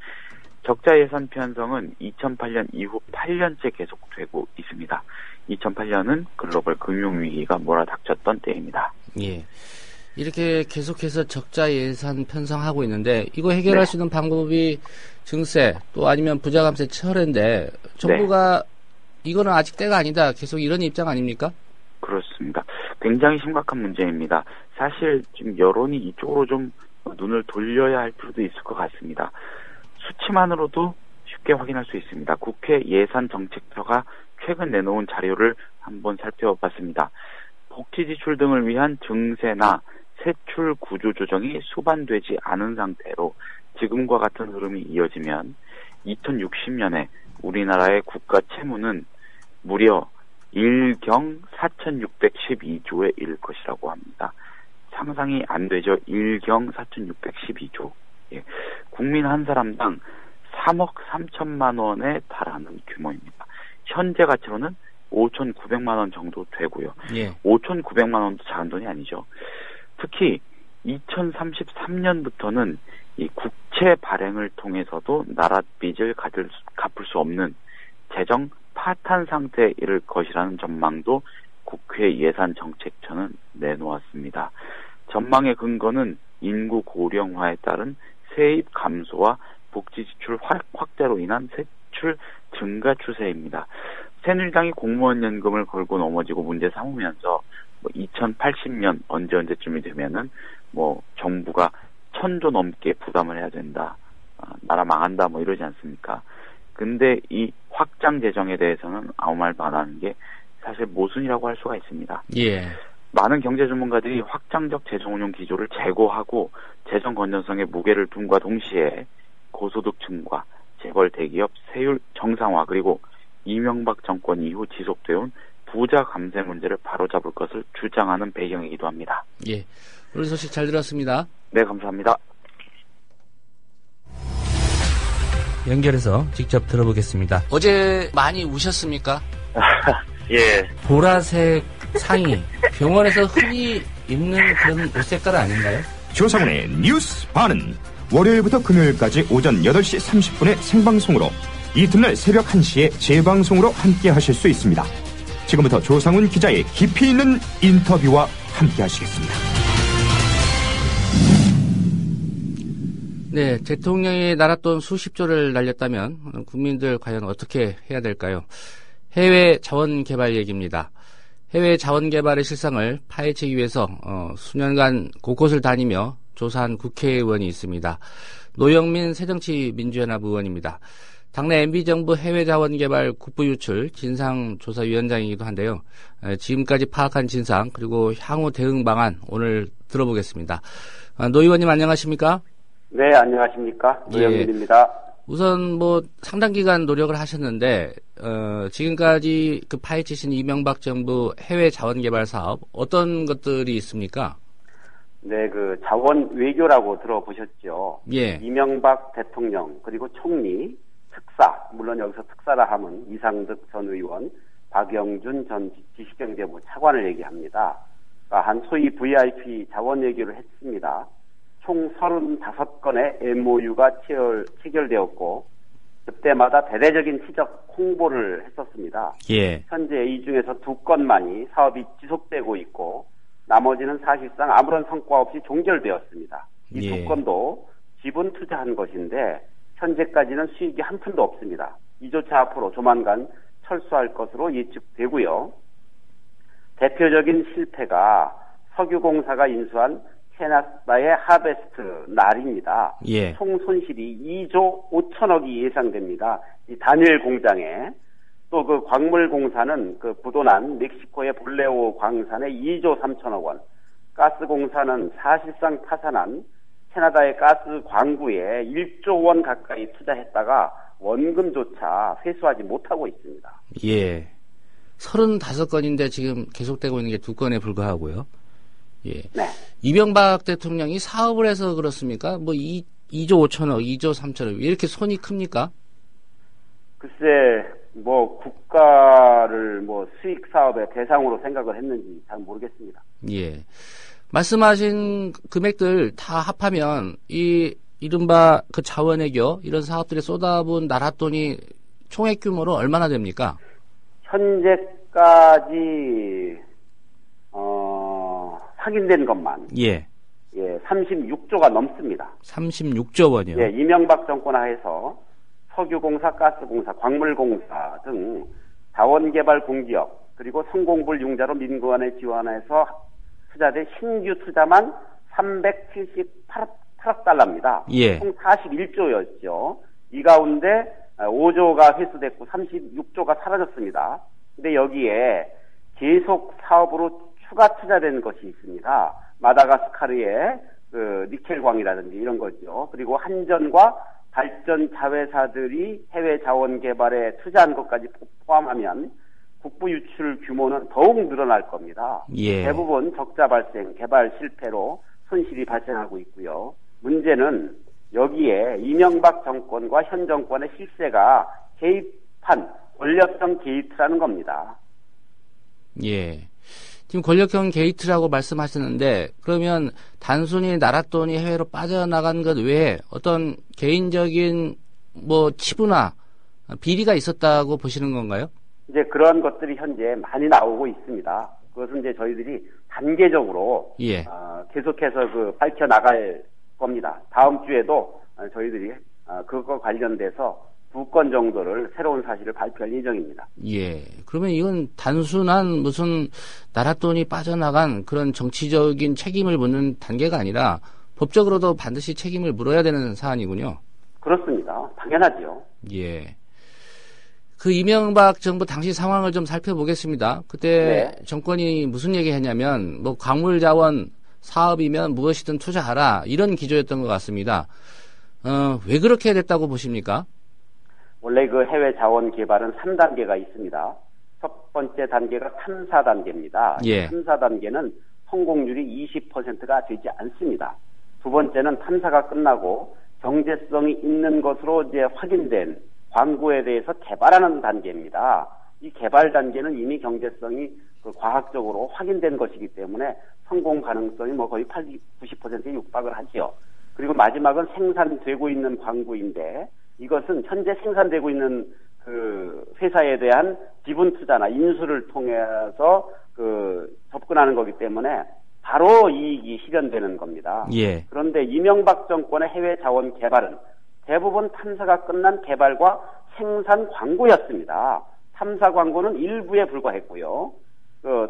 적자 예산 편성은 2008년 이후 8년째 계속되고 있습니다. 2008년은 글로벌 금융위기가 몰아닥쳤던 때입니다. 예. 이렇게 계속해서 적자 예산 편성하고 있는데 이거 해결할 수 있는 방법이 증세 또 아니면 부자감세 철회인데 정부가 이거는 아직 때가 아니다. 계속 이런 입장 아닙니까? 그렇습니다. 굉장히 심각한 문제입니다. 사실 지금 여론이 이쪽으로 좀 눈을 돌려야 할 필요도 있을 것 같습니다. 수치만으로도 쉽게 확인할 수 있습니다. 국회 예산정책처가 최근 내놓은 자료를 한번 살펴봤습니다. 복지 지출 등을 위한 증세나 세출 구조 조정이 수반되지 않은 상태로 지금과 같은 흐름이 이어지면 2060년에 우리나라의 국가 채무는 무려 1경 4,612조에 이를 것이라고 합니다. 상상이 안 되죠. 1경 4,612조. 예. 국민 한 사람당 3억 3천만 원에 달하는 규모입니다. 현재 가치로는 5,900만 원 정도 되고요. 예. 5,900만 원도 작은 돈이 아니죠. 특히 2033년부터는 이 국채 발행을 통해서도 나라 빚을 갚을 수 없는 재정 파탄 상태에 이를 것이라는 전망도 국회 예산정책처는 내놓았습니다. 전망의 근거는 인구 고령화에 따른 세입 감소와 복지 지출 확대로 인한 세출 증가 추세입니다. 새누리당이 공무원 연금을 걸고 넘어지고 문제 삼으면서 2080년 언제쯤이 되면은 정부가 1,000조 넘게 부담을 해야 된다. 나라 망한다 이러지 않습니까? 근데 이 확장 재정에 대해서는 아무 말도 안 하는 게 사실 모순이라고 할 수가 있습니다. 예. 많은 경제 전문가들이 확장적 재정 운용 기조를 제고하고 재정 건전성에 무게를 둔과 동시에 고소득층과 재벌 대기업 세율 정상화 그리고 이명박 정권 이후 지속되어온 부자 감세 문제를 바로잡을 것을 주장하는 배경이기도 합니다. 예. 오늘 소식 잘 들었습니다. 네, 감사합니다. 연결해서 직접 들어보겠습니다. 어제 많이 우셨습니까? 예. 보라색 상의. 병원에서 흔히 입는 그런 옷 색깔 아닌가요? 조상훈의 뉴스 반은 월요일부터 금요일까지 오전 8시 30분에 생방송으로 이튿날 새벽 1시에 재방송으로 함께 하실 수 있습니다. 지금부터 조상훈 기자의 깊이 있는 인터뷰와 함께 하시겠습니다. 네, 대통령이 날았던 수십조를 날렸다면 국민들 과연 어떻게 해야 될까요? 해외 자원 개발 얘기입니다. 해외 자원 개발의 실상을 파헤치기 위해서 수년간 곳곳을 다니며 조사한 국회의원이 있습니다. 노영민 새정치민주연합 의원입니다. 당내 MB정부 해외자원개발 국부유출 진상조사위원장이기도 한데요. 지금까지 파악한 진상 그리고 향후 대응 방안 오늘 들어보겠습니다. 노 의원님 안녕하십니까? 네, 안녕하십니까? 노영민입니다. 우선 상당 기간 노력을 하셨는데 지금까지 그 파헤치신 이명박 정부 해외 자원개발 사업 어떤 것들이 있습니까? 네, 그 자원 외교라고 들어보셨죠? 예. 이명박 대통령 그리고 총리, 특사, 물론 여기서 특사라 하면 이상득 전 의원, 박영준 전 지식경제부 차관을 얘기합니다. 그러니까 한 소위 VIP 자원 외교를 했습니다. 총 35건의 MOU가 체결되었고 그때마다 대대적인 지적 홍보를 했었습니다. 예. 현재 이 중에서 2건만이 사업이 지속되고 있고 나머지는 사실상 아무런 성과 없이 종결되었습니다. 이 예. 2건도 지분 투자한 것인데 현재까지는 수익이 한 푼도 없습니다. 이조차 앞으로 조만간 철수할 것으로 예측되고요. 대표적인 실패가 석유공사가 인수한 캐나다의 하베스트 날입니다. 예. 총 손실이 2조 5천억이 예상됩니다. 이 단일 공장에 또 그 광물공사는 그 부도난 멕시코의 볼레오 광산에 2조 3천억 원, 가스공사는 사실상 파산한 캐나다의 가스 광구에 1조 원 가까이 투자했다가 원금조차 회수하지 못하고 있습니다. 예. 35건인데 지금 계속되고 있는 게 2건에 불과하고요. 예. 네. 이명박 대통령이 사업을 해서 그렇습니까? 2조 5천억, 2조 3천억 이렇게 손이 큽니까? 글쎄, 국가를 수익 사업의 대상으로 생각을 했는지 잘 모르겠습니다. 예. 말씀하신 금액들 다 합하면 이른바 그 자원외교 이런 사업들에 쏟아부은 나라 돈이 총액 규모로 얼마나 됩니까? 현재까지 확인된 것만 예. 36조가 넘습니다. 36조 원이요? 예, 이명박 정권 하에서 석유공사, 가스공사, 광물공사 등 자원개발 공기업 그리고 성공불 융자로 민간에 지원해서 투자된 신규 투자만 378억 달러입니다. 예. 총 41조였죠. 이 가운데 5조가 회수됐고 36조가 사라졌습니다. 근데 여기에 계속 사업으로 추가 투자된 것이 있습니다. 마다가스카르의 그 니켈광이라든지 이런 거죠. 그리고 한전과 발전 자회사들이 해외 자원 개발에 투자한 것까지 포함하면 국부 유출 규모는 더욱 늘어날 겁니다. 예. 대부분 적자 발생, 개발 실패로 손실이 발생하고 있고요. 문제는 여기에 이명박 정권과 현 정권의 실세가 개입한 권력형 게이트라는 겁니다. 예. 지금 권력형 게이트라고 말씀하셨는데 그러면 단순히 나라 돈이 해외로 빠져나간 것 외에 어떤 개인적인 치부나 비리가 있었다고 보시는 건가요? 이제 그런 것들이 현재 많이 나오고 있습니다. 그것은 이제 저희들이 단계적으로 예. 계속해서 밝혀 나갈 겁니다. 다음 주에도 저희들이 그것과 관련돼서 2건 정도를 새로운 사실을 발표할 예정입니다. 예. 그러면 이건 단순한 무슨 나라 돈이 빠져나간 그런 정치적인 책임을 묻는 단계가 아니라 법적으로도 반드시 책임을 물어야 되는 사안이군요. 그렇습니다. 당연하죠. 예. 그 이명박 정부 당시 상황을 좀 살펴보겠습니다. 그때 네. 정권이 무슨 얘기 했냐면 광물자원 사업이면 무엇이든 투자하라 이런 기조였던 것 같습니다. 왜 그렇게 됐다고 보십니까? 원래 그 해외 자원 개발은 3단계가 있습니다. 첫 번째 단계가 탐사 단계입니다. 예. 탐사 단계는 성공률이 20%가 되지 않습니다. 두 번째는 탐사가 끝나고 경제성이 있는 것으로 이제 확인된 광구에 대해서 개발하는 단계입니다. 이 개발 단계는 이미 경제성이 과학적으로 확인된 것이기 때문에 성공 가능성이 거의 90%에 육박을 하죠. 그리고 마지막은 생산되고 있는 광구인데 이것은 현재 생산되고 있는 그 회사에 대한 지분 투자나 인수를 통해서 그 접근하는 거기 때문에 바로 이익이 실현되는 겁니다. 예. 그런데 이명박 정권의 해외 자원 개발은 대부분 탐사가 끝난 개발과 생산 광고였습니다. 탐사 광고는 일부에 불과했고요.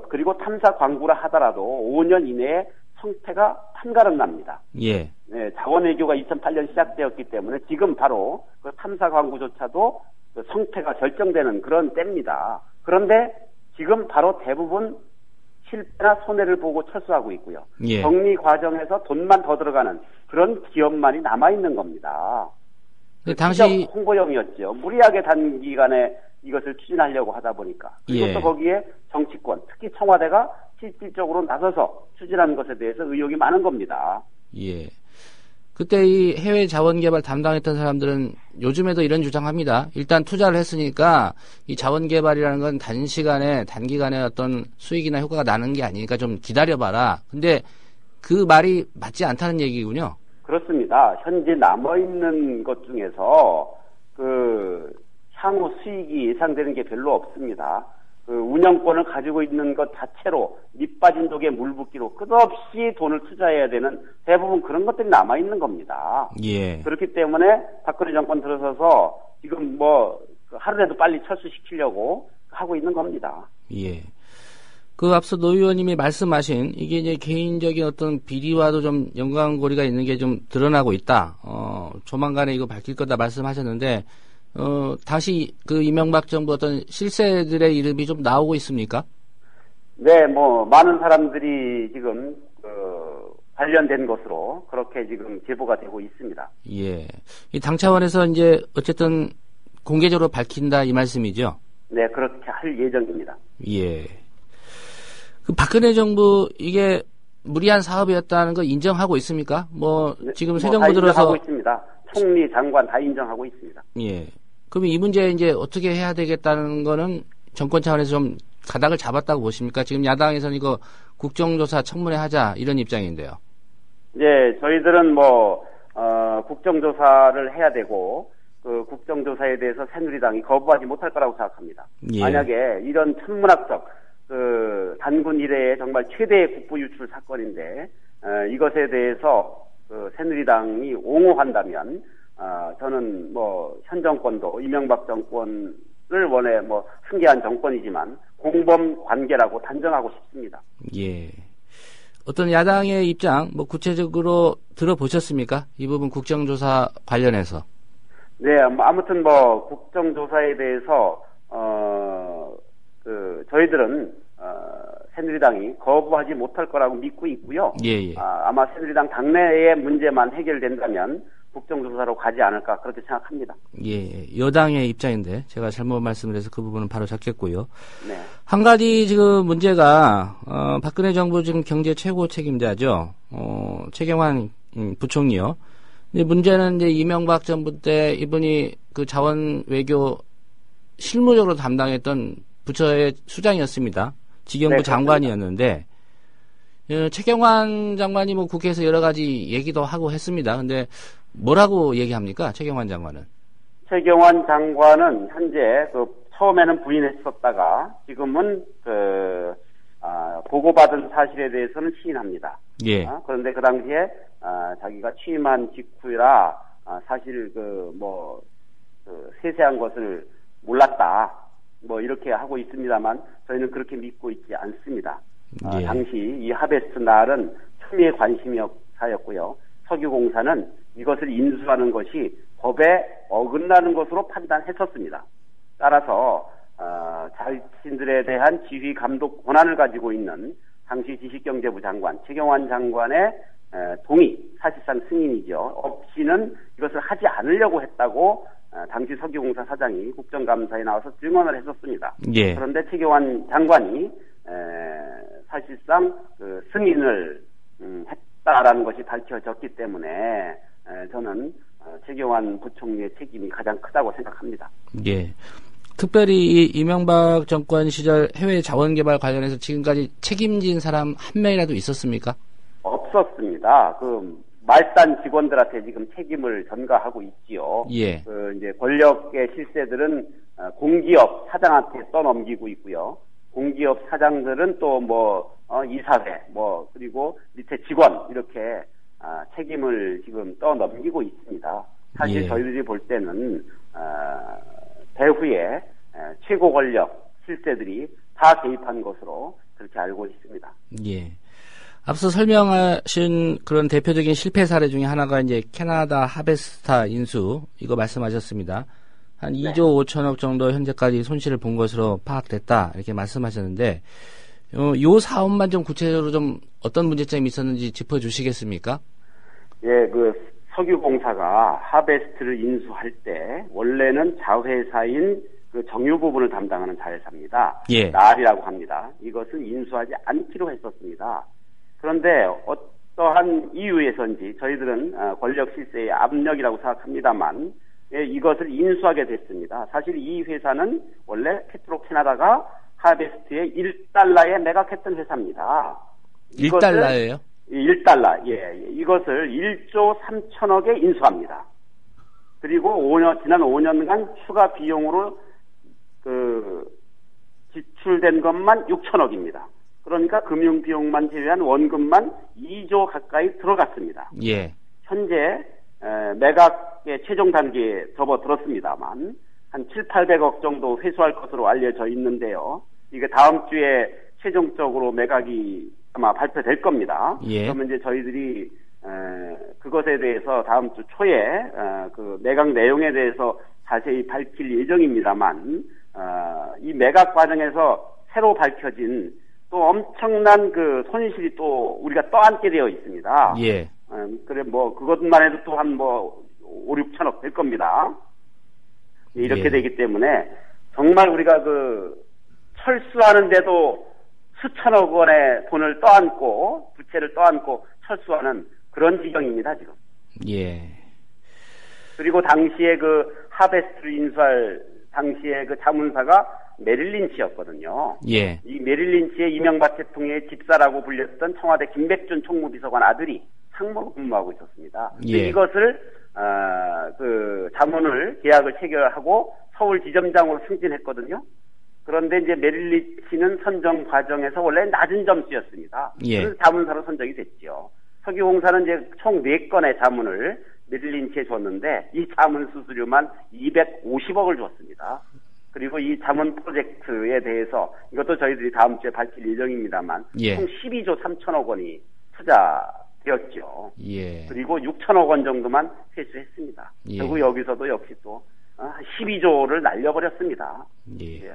그리고 탐사 광고라 하더라도 5년 이내에 성패가 판가름 납니다. 예. 네, 자원 외교가 2008년 시작되었기 때문에 지금 바로 그 탐사 광고조차도 그 성패가 결정되는 그런 때입니다. 그런데 지금 바로 대부분 실패나 손해를 보고 철수하고 있고요. 예. 정리 과정에서 돈만 더 들어가는 그런 기업만이 남아있는 겁니다. 당시 홍보용이었죠. 무리하게 단기간에 이것을 추진하려고 하다 보니까. 그리고 예. 또 거기에 정치권, 특히 청와대가 실질적으로 나서서 추진하는 것에 대해서 의혹이 많은 겁니다. 예. 그때 이 해외 자원 개발 담당했던 사람들은 요즘에도 이런 주장합니다. 일단 투자를 했으니까 이 자원 개발이라는 건 단기간에 어떤 수익이나 효과가 나는 게 아니니까 좀 기다려봐라. 근데 그 말이 맞지 않다는 얘기군요. 그렇습니다. 현재 남아있는 것 중에서 그 향후 수익이 예상되는 게 별로 없습니다. 그 운영권을 가지고 있는 것 자체로 밑빠진 독에 물 붓기로 끝없이 돈을 투자해야 되는 대부분 그런 것들이 남아있는 겁니다. 예. 그렇기 때문에 박근혜 정권 들어서서 지금 뭐 하루라도 빨리 철수시키려고 하고 있는 겁니다. 예. 그 앞서 노 의원님이 말씀하신 이게 이제 개인적인 어떤 비리와도 좀 연관고리가 있는 게 좀 드러나고 있다. 조만간에 이거 밝힐 거다 말씀하셨는데 다시 그 이명박 정부 어떤 실세들의 이름이 좀 나오고 있습니까? 네, 뭐 많은 사람들이 지금 관련된 것으로 그렇게 지금 제보가 되고 있습니다. 예. 이 당 차원에서 이제 어쨌든 공개적으로 밝힌다 이 말씀이죠? 네, 그렇게 할 예정입니다. 예. 그 박근혜 정부 이게 무리한 사업이었다는 거 인정하고 있습니까? 뭐 지금 새 정부 들어서 인정하고 있습니다. 총리, 장관 다 인정하고 있습니다. 예. 그럼 이 문제 이제 어떻게 해야 되겠다는 거는 정권 차원에서 좀 가닥을 잡았다고 보십니까? 지금 야당에서는 이거 국정조사 청문회 하자 이런 입장인데요. 네, 저희들은 뭐 국정조사를 해야 되고 그 국정조사에 대해서 새누리당이 거부하지 못할 거라고 생각합니다. 예. 만약에 이런 천문학적 그 단군 이래의 정말 최대의 국부 유출 사건인데 이것에 대해서 그 새누리당이 옹호한다면 저는 뭐 현 정권도 이명박 정권을 원해 뭐 승계한 정권이지만 공범 관계라고 단정하고 싶습니다. 예. 어떤 야당의 입장 뭐 구체적으로 들어보셨습니까? 이 부분 국정조사 관련해서. 네, 아무튼 뭐 국정조사에 대해서 저희들은 새누리당이 거부하지 못할 거라고 믿고 있고요. 예. 아마 새누리당 당내의 문제만 해결된다면 국정조사로 가지 않을까 그렇게 생각합니다. 예, 여당의 입장인데 제가 잘못 말씀을 해서 그 부분은 바로 잡겠고요. 네. 한 가지 지금 문제가 박근혜 정부 지금 경제 최고 책임자죠. 최경환 부총리요. 근데 문제는 이제 이명박 정부 때 이분이 그 자원 외교 실무적으로 담당했던 부처의 수장이었습니다. 지경부 네, 장관이었는데 최경환 장관이 뭐 국회에서 여러 가지 얘기도 하고 했습니다. 근데 뭐라고 얘기합니까? 최경환 장관은? 최경환 장관은 현재 처음에는 부인했었다가 지금은 보고받은 사실에 대해서는 시인합니다. 예. 그런데 그 당시에 자기가 취임한 직후라 사실 세세한 것을 몰랐다. 뭐 이렇게 하고 있습니다만 저희는 그렇게 믿고 있지 않습니다. 예. 당시 이 하베스트 날은 초미의 관심사였고요. 석유공사는 이것을 인수하는 것이 법에 어긋나는 것으로 판단했었습니다. 따라서 자신들에 대한 지휘 감독 권한을 가지고 있는 당시 지식경제부 장관 최경환 장관의 동의, 사실상 승인이죠. 없이는 이것을 하지 않으려고 했다고 당시 석유공사 사장이 국정감사에 나와서 증언을 했었습니다. 예. 그런데 최경환 장관이 사실상 승인을 했다라는 것이 밝혀졌기 때문에 저는 최경환 부총리의 책임이 가장 크다고 생각합니다. 예. 특별히 이 이명박 정권 시절 해외 자원개발 관련해서 지금까지 책임진 사람 한 명이라도 있었습니까? 없었습니다. 말단 직원들한테 지금 책임을 전가하고 있지요. 예. 이제 권력의 실세들은 공기업 사장한테 떠넘기고 있고요. 공기업 사장들은 또 이사회, 그리고 밑에 직원, 이렇게, 책임을 지금 떠넘기고 있습니다. 사실 예. 저희들이 볼 때는, 배후에 최고 권력, 실세들이 다 개입한 것으로 그렇게 알고 있습니다. 예. 앞서 설명하신 그런 대표적인 실패 사례 중에 하나가 이제 캐나다 하베스타 인수, 이거 말씀하셨습니다. 한 2조 5천억 정도 현재까지 손실을 본 것으로 파악됐다, 이렇게 말씀하셨는데, 요 사업만 좀 구체적으로 좀 어떤 문제점이 있었는지 짚어주시겠습니까? 예, 석유공사가 하베스트를 인수할 때, 원래는 자회사인 정유 부분을 담당하는 자회사입니다. 예. 날이라고 합니다. 이것을 인수하지 않기로 했었습니다. 그런데 어떠한 이유에서인지 저희들은 권력 실세의 압력이라고 생각합니다만, 예, 이것을 인수하게 됐습니다. 사실 이 회사는 원래 페트로캐나다가 하베스트에 1달러에 매각했던 회사입니다. 1달러예요? 1달러, 예. 이것을 1조 3천억에 인수합니다. 그리고 지난 5년간 추가 비용으로 지출된 것만 6천억입니다. 그러니까 금융 비용만 제외한 원금만 2조 가까이 들어갔습니다. 예. 현재 매각의 최종 단계에 접어들었습니다만 한 7,800억 정도 회수할 것으로 알려져 있는데요. 이게 다음 주에 최종적으로 매각이 아마 발표될 겁니다. 예. 그러면 이제 저희들이 그것에 대해서 다음 주 초에 매각 내용에 대해서 자세히 밝힐 예정입니다만 이 매각 과정에서 새로 밝혀진 또 엄청난 손실이 또 우리가 떠안게 되어 있습니다. 예. 그래 그것만 해도 또 한 5, 6천억 될 겁니다. 이렇게 예. 되기 때문에 정말 우리가 철수하는데도 수천억 원의 돈을 떠안고 부채를 떠안고 철수하는 그런 지경입니다, 지금. 예. 그리고 당시에 하베스트를 인수할 당시에 자문사가 메릴린치였거든요. 예. 이 메릴린치의 이명박 대통령의 집사라고 불렸던 청와대 김백준 총무비서관 아들이 상무로 근무하고 있었습니다. 예. 이것을 자문을 계약을 체결하고 서울 지점장으로 승진했거든요. 그런데 이제 메릴린치는 선정 과정에서 원래 낮은 점수였습니다. 예. 그래서 자문사로 선정이 됐죠. 석유공사는 이제 총 4건의 자문을 메릴린치에 줬는데 이 자문 수수료만 250억을 줬습니다. 그리고 이 자문 프로젝트에 대해서 이것도 저희들이 다음 주에 밝힐 예정입니다만 예. 총 12조 3천억 원이 투자되었죠. 예. 그리고 6천억 원 정도만 회수했습니다. 예. 결국 여기서도 역시 또 12조를 날려버렸습니다. 예.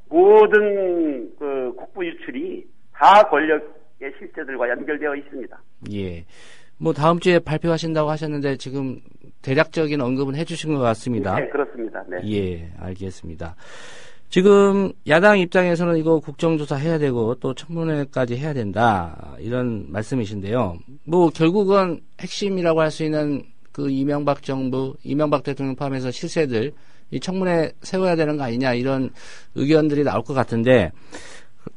모든 국부 유출이 다 권력의 실세들과 연결되어 있습니다. 예. 다음 주에 발표하신다고 하셨는데 지금 대략적인 언급은 해주신 것 같습니다. 네, 그렇습니다. 네. 예, 알겠습니다. 지금 야당 입장에서는 이거 국정조사 해야 되고 또 청문회까지 해야 된다 이런 말씀이신데요. 결국은 핵심이라고 할 수 있는 이명박 정부, 이명박 대통령 포함해서 실세들 이 청문회 세워야 되는 거 아니냐 이런 의견들이 나올 것 같은데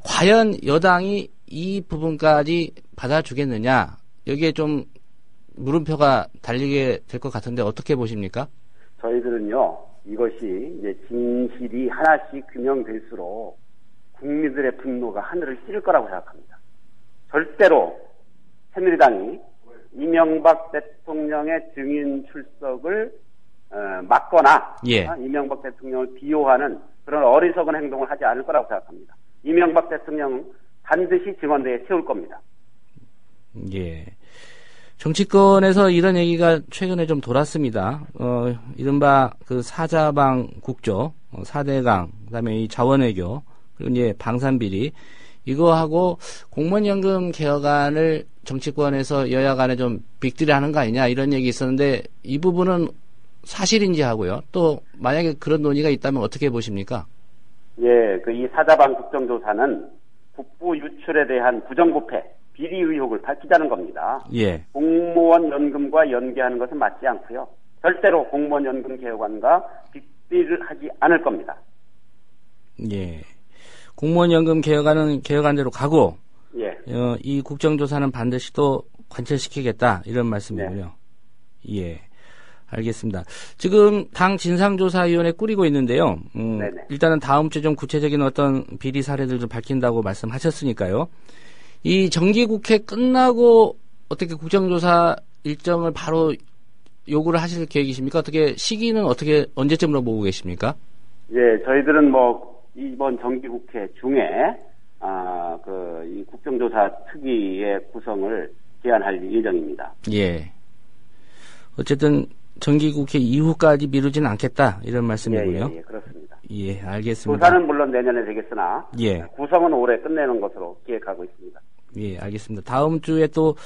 과연 여당이 이 부분까지 받아주겠느냐 여기에 좀 물음표가 달리게 될 것 같은데 어떻게 보십니까? 저희들은요 이것이 이제 진실이 하나씩 규명될수록 국민들의 분노가 하늘을 찌를 거라고 생각합니다. 절대로 새누리당이 이명박 대통령의 증인 출석을 막거나 예. 이명박 대통령을 비호하는 그런 어리석은 행동을 하지 않을 거라고 생각합니다. 이명박 대통령은 반드시 증언대에 세울 겁니다. 예. 정치권에서 이런 얘기가 최근에 좀 돌았습니다. 이른바 사자방 국조, 4대강, 그다음에 이 자원외교, 그리고 이제 방산비리, 이거하고 공무원연금 개혁안을 정치권에서 여야 간에 좀 빅딜을 하는 거 아니냐 이런 얘기 있었는데 이 부분은 사실인지 하고요. 또 만약에 그런 논의가 있다면 어떻게 보십니까? 예, 이 사자방 국정조사는 국부 유출에 대한 부정부패, 비리 의혹을 밝히자는 겁니다. 예. 공무원 연금과 연계하는 것은 맞지 않고요. 절대로 공무원 연금 개혁안과 빅딜을 하지 않을 겁니다. 예. 공무원 연금 개혁안은 개혁안대로 가고 예. 이 국정조사는 반드시 또 관철시키겠다 이런 말씀이군요. 예. 알겠습니다. 지금 당 진상조사위원회 꾸리고 있는데요. 일단은 다음 주 좀 구체적인 어떤 비리 사례들 좀 밝힌다고 말씀하셨으니까요. 이 정기국회 끝나고 어떻게 국정조사 일정을 바로 요구를 하실 계획이십니까? 어떻게 시기는 어떻게 언제쯤으로 보고 계십니까? 예, 저희들은 뭐 이번 정기국회 중에 이 국정조사 특위의 구성을 제안할 예정입니다. 예. 어쨌든 정기국회 이후까지 미루지는 않겠다 이런 말씀이고요. 예, 그렇습니다. 예, 알겠습니다. 조사는 물론 내년에 되겠으나 예. 구성은 올해 끝내는 것으로 기획하고 있습니다. 예, 알겠습니다. 다음 주에 또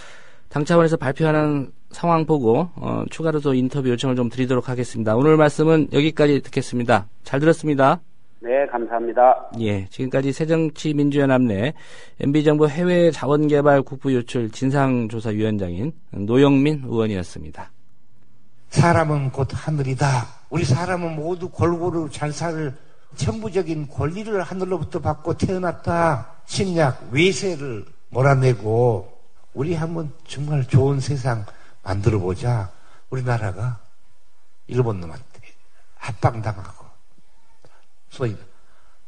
당 차원에서 발표하는 상황 보고 추가로 또 인터뷰 요청을 좀 드리도록 하겠습니다. 오늘 말씀은 여기까지 듣겠습니다. 잘 들었습니다. 네, 감사합니다. 예, 지금까지 새정치민주연합 내 MB정부 해외자원개발 국부유출 진상조사위원장인 노영민 의원이었습니다. 사람은 곧 하늘이다. 우리 사람은 모두 골고루 잘 살 천부적인 권리를 하늘로부터 받고 태어났다. 침략, 외세를 몰아내고 우리 한번 정말 좋은 세상 만들어보자. 우리나라가 일본 놈한테 합방당하고 소위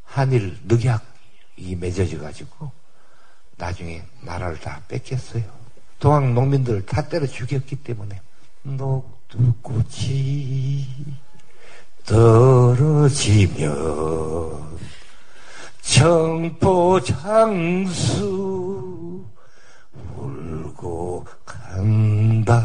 한일 늑약이 맺어져가지고 나중에 나라를 다 뺏겼어요. 동학 농민들을 다 때려 죽였기 때문에 녹두꽃이 떨어지면 청포장수 울고 간다.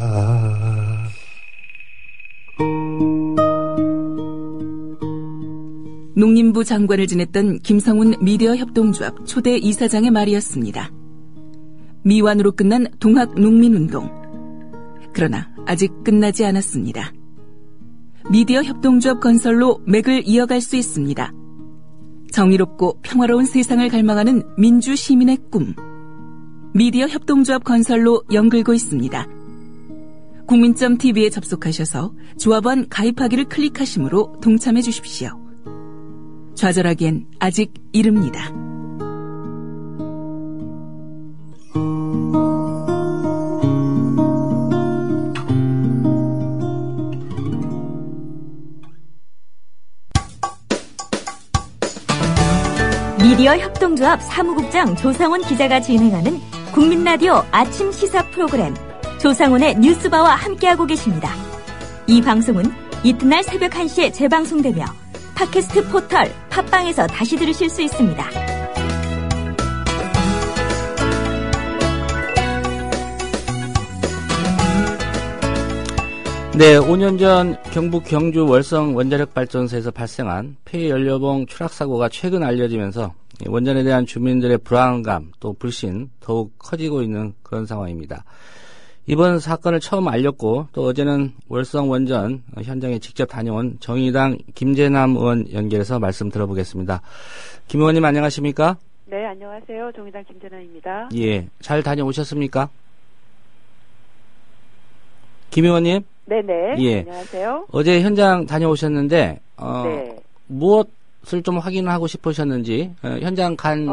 농림부 장관을 지냈던 김성훈 미디어 협동조합 초대 이사장의 말이었습니다. 미완으로 끝난 동학 농민운동. 그러나 아직 끝나지 않았습니다. 미디어 협동조합 건설로 맥을 이어갈 수 있습니다. 정의롭고 평화로운 세상을 갈망하는 민주 시민의 꿈. 미디어 협동조합 건설로 연글고 있습니다. 국민점TV에 접속하셔서 조합원 가입하기를 클릭하심으로 동참해 주십시오. 좌절하기엔 아직 이릅니다. 미디어 협동조합 사무국장 조상훈 기자가 진행하는 국민라디오 아침 시사 프로그램 조상훈의 뉴스바와 함께하고 계십니다. 이 방송은 이튿날 새벽 1시에 재방송되며 팟캐스트 포털 팟빵에서 다시 들으실 수 있습니다. 네, 5년 전 경북 경주 월성 원자력발전소에서 발생한 폐연료봉 추락사고가 최근 알려지면서 원전에 대한 주민들의 불안감 또 불신 더욱 커지고 있는 그런 상황입니다. 이번 사건을 처음 알렸고 또 어제는 월성 원전 현장에 직접 다녀온 정의당 김재남 의원 연결해서 말씀 들어보겠습니다. 김 의원님 안녕하십니까? 네, 안녕하세요. 정의당 김재남입니다. 예, 잘 다녀오셨습니까? 김 의원님? 네네. 예. 안녕하세요. 어제 현장 다녀오셨는데 네. 무엇을 좀 확인하고 싶으셨는지 현장 간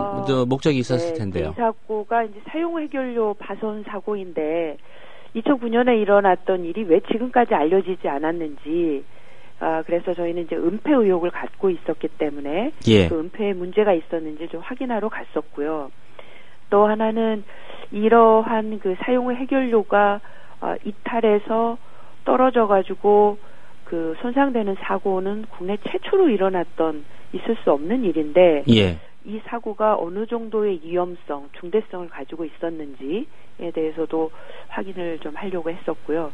목적이 있었을 텐데요. 이 사고가 이제 사용 해결료 파손 사고인데 2009년에 일어났던 일이 왜 지금까지 알려지지 않았는지 그래서 저희는 이제 은폐 의혹을 갖고 있었기 때문에 예. 그 은폐에 문제가 있었는지 좀 확인하러 갔었고요. 또 하나는 이러한 그 사용 해결료가 이탈해서 떨어져가지고 그 손상되는 사고는 국내 최초로 있을 수 없는 일인데 예. 이 사고가 어느 정도의 위험성, 중대성을 가지고 있었는지에 대해서도 확인을 좀 하려고 했었고요.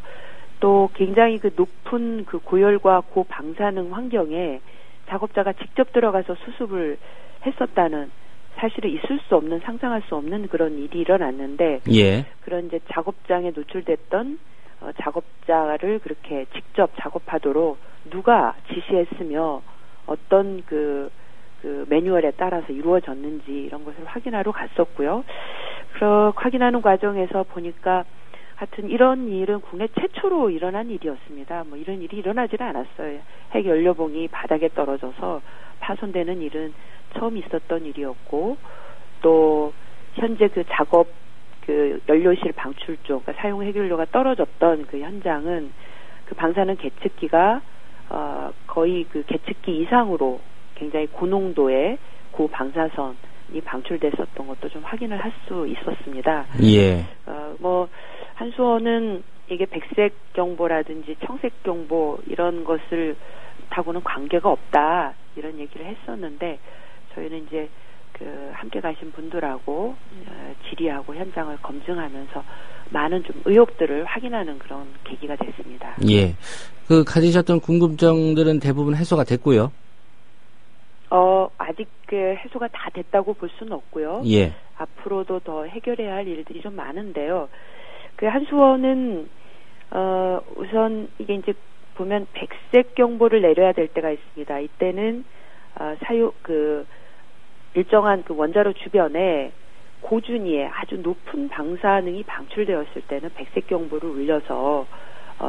또 굉장히 그 높은 그 고열과 고방사능 환경에 작업자가 직접 들어가서 수습을 했었다는 사실은 있을 수 없는, 상상할 수 없는 그런 일이 일어났는데 예. 그런 이제 작업장에 노출됐던 작업자를 그렇게 직접 작업하도록 누가 지시했으며 어떤 그 매뉴얼에 따라서 이루어졌는지 이런 것을 확인하러 갔었고요. 확인하는 과정에서 보니까 하여튼 이런 일은 국내 최초로 일어난 일이었습니다. 뭐 이런 일이 일어나지는 않았어요. 핵연료봉이 바닥에 떨어져서 파손되는 일은 처음 있었던 일이었고 또 현재 그 작업 그 연료실 방출 쪽, 그러니까 사용 해결료가 떨어졌던 그 현장은 그 방사능 계측기가 거의 그 계측기 이상으로 굉장히 고농도의 고방사선이 방출됐었던 것도 좀 확인을 할 수 있었습니다. 예. 뭐 한수원은 이게 백색 경보라든지 청색 경보 이런 것을 타고는 관계가 없다 이런 얘기를 했었는데 저희는 이제 그 함께 가신 분들하고 질의하고 현장을 검증하면서 많은 좀 의혹들을 확인하는 그런 계기가 됐습니다. 예. 그 가지셨던 궁금증들은 대부분 해소가 됐고요. 아직 그 해소가 다 됐다고 볼 수는 없고요. 예. 앞으로도 더 해결해야 할 일들이 좀 많은데요. 그 한수원은 우선 이게 이제 보면 백색 경보를 내려야 될 때가 있습니다. 이때는 일정한 그 원자로 주변에 고준위의 아주 높은 방사능이 방출되었을 때는 백색 경보를 울려서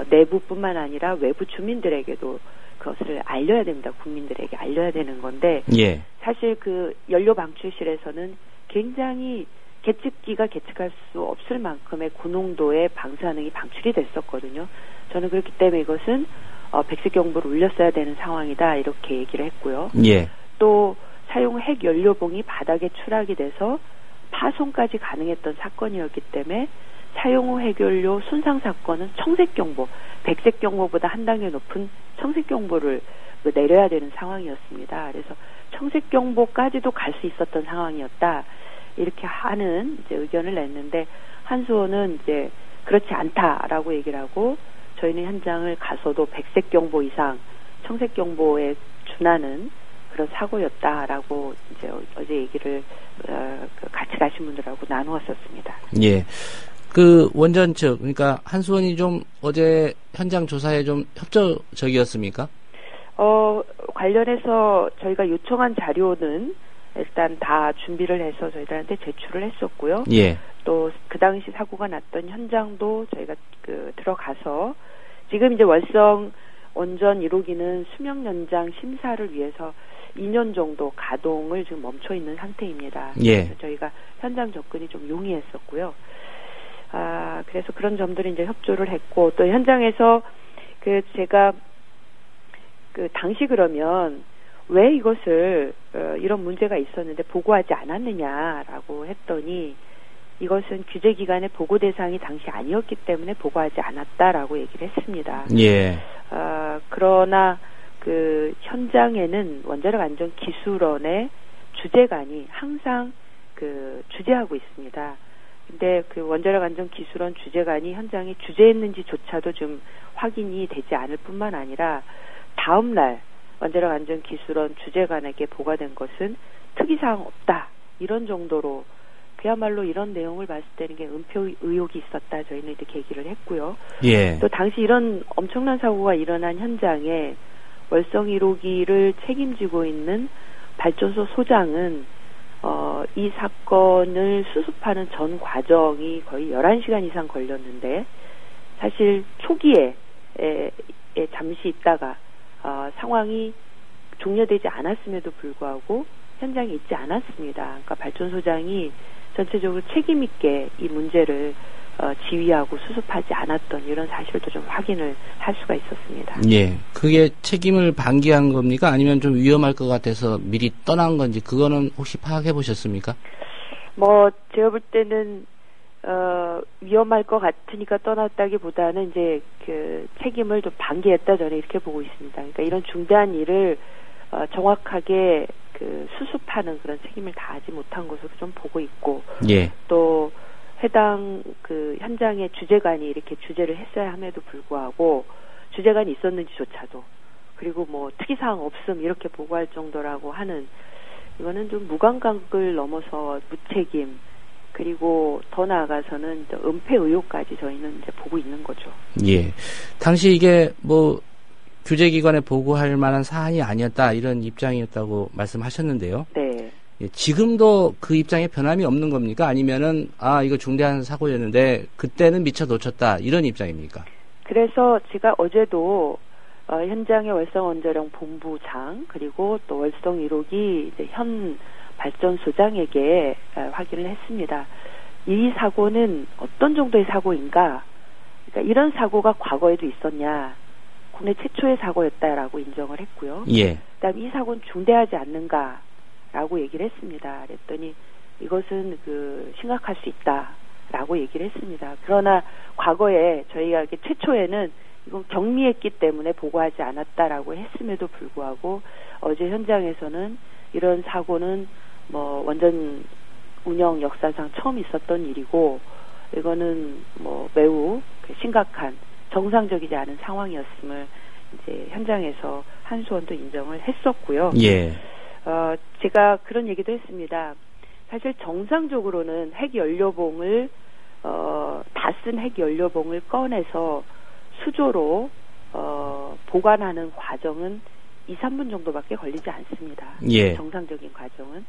내부뿐만 아니라 외부 주민들에게도 그것을 알려야 됩니다. 국민들에게 알려야 되는 건데 예. 사실 그 연료 방출실에서는 굉장히 계측기가 계측할 수 없을 만큼의 고농도의 방사능이 방출이 됐었거든요. 저는 그렇기 때문에 이것은 백색 경보를 울렸어야 되는 상황이다 이렇게 얘기를 했고요. 예. 또 사용 핵 연료봉이 바닥에 추락이 돼서 파손까지 가능했던 사건이었기 때문에 사용 후 핵연료 손상 사건은 청색 경보, 백색 경보보다 한 단계 높은 청색 경보를 내려야 되는 상황이었습니다. 그래서 청색 경보까지도 갈 수 있었던 상황이었다. 이렇게 하는 이제 의견을 냈는데 한수원은 이제 그렇지 않다라고 얘기를 하고 저희는 현장을 가서도 백색 경보 이상 청색 경보에 준하는 그런 사고였다라고 이제 어제 얘기를 같이 가신 분들하고 나누었었습니다. 예. 그 원전 측, 그러니까 한수원이 좀 어제 현장 조사에 좀 협조적이었습니까? 관련해서 저희가 요청한 자료는 일단 다 준비를 해서 저희들한테 제출을 했었고요. 예. 또 그 당시 사고가 났던 현장도 저희가 들어가서 지금 이제 월성 원전 1호기는 수명 연장 심사를 위해서 2년 정도 가동을 지금 멈춰 있는 상태입니다. 예. 그래서 저희가 현장 접근이 좀 용이했었고요. 그래서 그런 점들이 이제 협조를 했고 또 현장에서 제가 당시 그러면 왜 이것을 이런 문제가 있었는데 보고하지 않았느냐라고 했더니 이것은 규제기관의 보고 대상이 당시 아니었기 때문에 보고하지 않았다라고 얘기를 했습니다. 예. 그러나 그 현장에는 원자력 안전 기술원의 주재관이 항상 주재하고 있습니다. 근데 그 원자력 안전 기술원 주재관이 현장에 주재했는지조차도 좀 확인이 되지 않을 뿐만 아니라 다음 날 원자력 안전 기술원 주재관에게 보고된 것은 특이사항 없다. 이런 정도로 그야말로 이런 내용을 봤을 때는 게 은폐 의혹이 있었다. 저희는 이렇게 얘기를 했고요. 예. 또 당시 이런 엄청난 사고가 일어난 현장에 월성 1호기를 책임지고 있는 발전소 소장은 이 사건을 수습하는 전 과정이 거의 11시간 이상 걸렸는데 사실 초기에 잠시 있다가 상황이 종료되지 않았음에도 불구하고 현장에 있지 않았습니다. 그러니까 발전소장이 전체적으로 책임 있게 이 문제를 지휘하고 수습하지 않았던 이런 사실도 좀 확인을 할 수가 있었습니다. 예, 그게 책임을 방기한 겁니까? 아니면 좀 위험할 것 같아서 미리 떠난 건지 그거는 혹시 파악해 보셨습니까? 제가 볼 때는 위험할 것 같으니까 떠났다기보다는 이제 책임을 좀 방기했다 저는 이렇게 보고 있습니다. 그러니까 이런 중대한 일을 정확하게 수습하는 그런 책임을 다하지 못한 것으로 좀 보고 있고, 예. 또 해당 현장의 주재관이 이렇게 주재를 했어야 함에도 불구하고 주재관이 있었는지조차도 그리고 특이사항 없음 이렇게 보고할 정도라고 하는 이거는 좀 무감각을 넘어서 무책임 그리고 더 나아가서는 은폐 의혹까지 저희는 이제 보고 있는 거죠. 예. 당시 이게 규제기관에 보고할 만한 사안이 아니었다 이런 입장이었다고 말씀하셨는데요. 네. 예, 지금도 그 입장에 변함이 없는 겁니까? 아니면은 이거 중대한 사고였는데 그때는 미처 놓쳤다 이런 입장입니까? 그래서 제가 어제도 현장의 월성원자력 본부장 그리고 또 월성 1호기 이제 현 발전소장에게 확인을 했습니다. 이 사고는 어떤 정도의 사고인가? 그러니까 이런 사고가 과거에도 있었냐? 국내 최초의 사고였다라고 인정을 했고요. 예. 그다음 이 사고는 중대하지 않는가라고 얘기를 했습니다. 그랬더니 이것은 심각할 수 있다라고 얘기를 했습니다. 그러나 과거에 저희가 최초에는 이건 경미했기 때문에 보고하지 않았다라고 했음에도 불구하고 어제 현장에서는 이런 사고는 원전 운영 역사상 처음 있었던 일이고 이거는 매우 심각한 정상적이지 않은 상황이었음을 이제 현장에서 한수원도 인정을 했었고요. 예. 제가 그런 얘기도 했습니다. 사실 정상적으로는 핵연료봉을 다 쓴 핵연료봉을 꺼내서 수조로 보관하는 과정은 2, 3분 정도밖에 걸리지 않습니다. 예. 정상적인 과정은.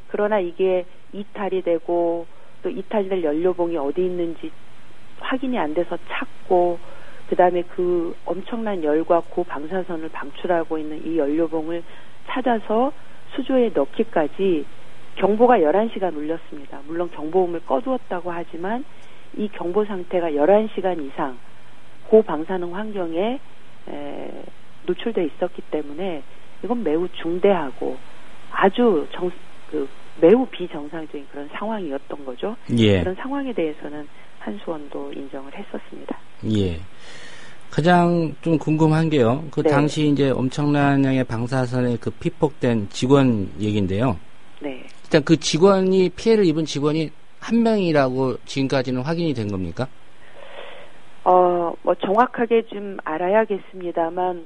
그러나 이게 이탈이 되고 또 이탈될 연료봉이 어디 있는지 확인이 안 돼서 찾고 그다음에 그 엄청난 열과 고방사선을 방출하고 있는 이 연료봉을 찾아서 수조에 넣기까지 경보가 11시간 울렸습니다. 물론 경보음을 꺼두었다고 하지만 이 경보 상태가 11시간 이상 고방사능 환경에 노출돼 있었기 때문에 이건 매우 중대하고 아주 매우 비정상적인 그런 상황이었던 거죠. 예. 그런 상황에 대해서는 한수원도 인정을 했었습니다. 예. 가장 좀 궁금한 게요. 네. 당시 이제 엄청난 양의 방사선에 피폭된 직원 얘기인데요. 네. 일단 그 직원이 피해를 입은 직원이 한 명이라고 지금까지는 확인이 된 겁니까? 정확하게 좀 알아야겠습니다만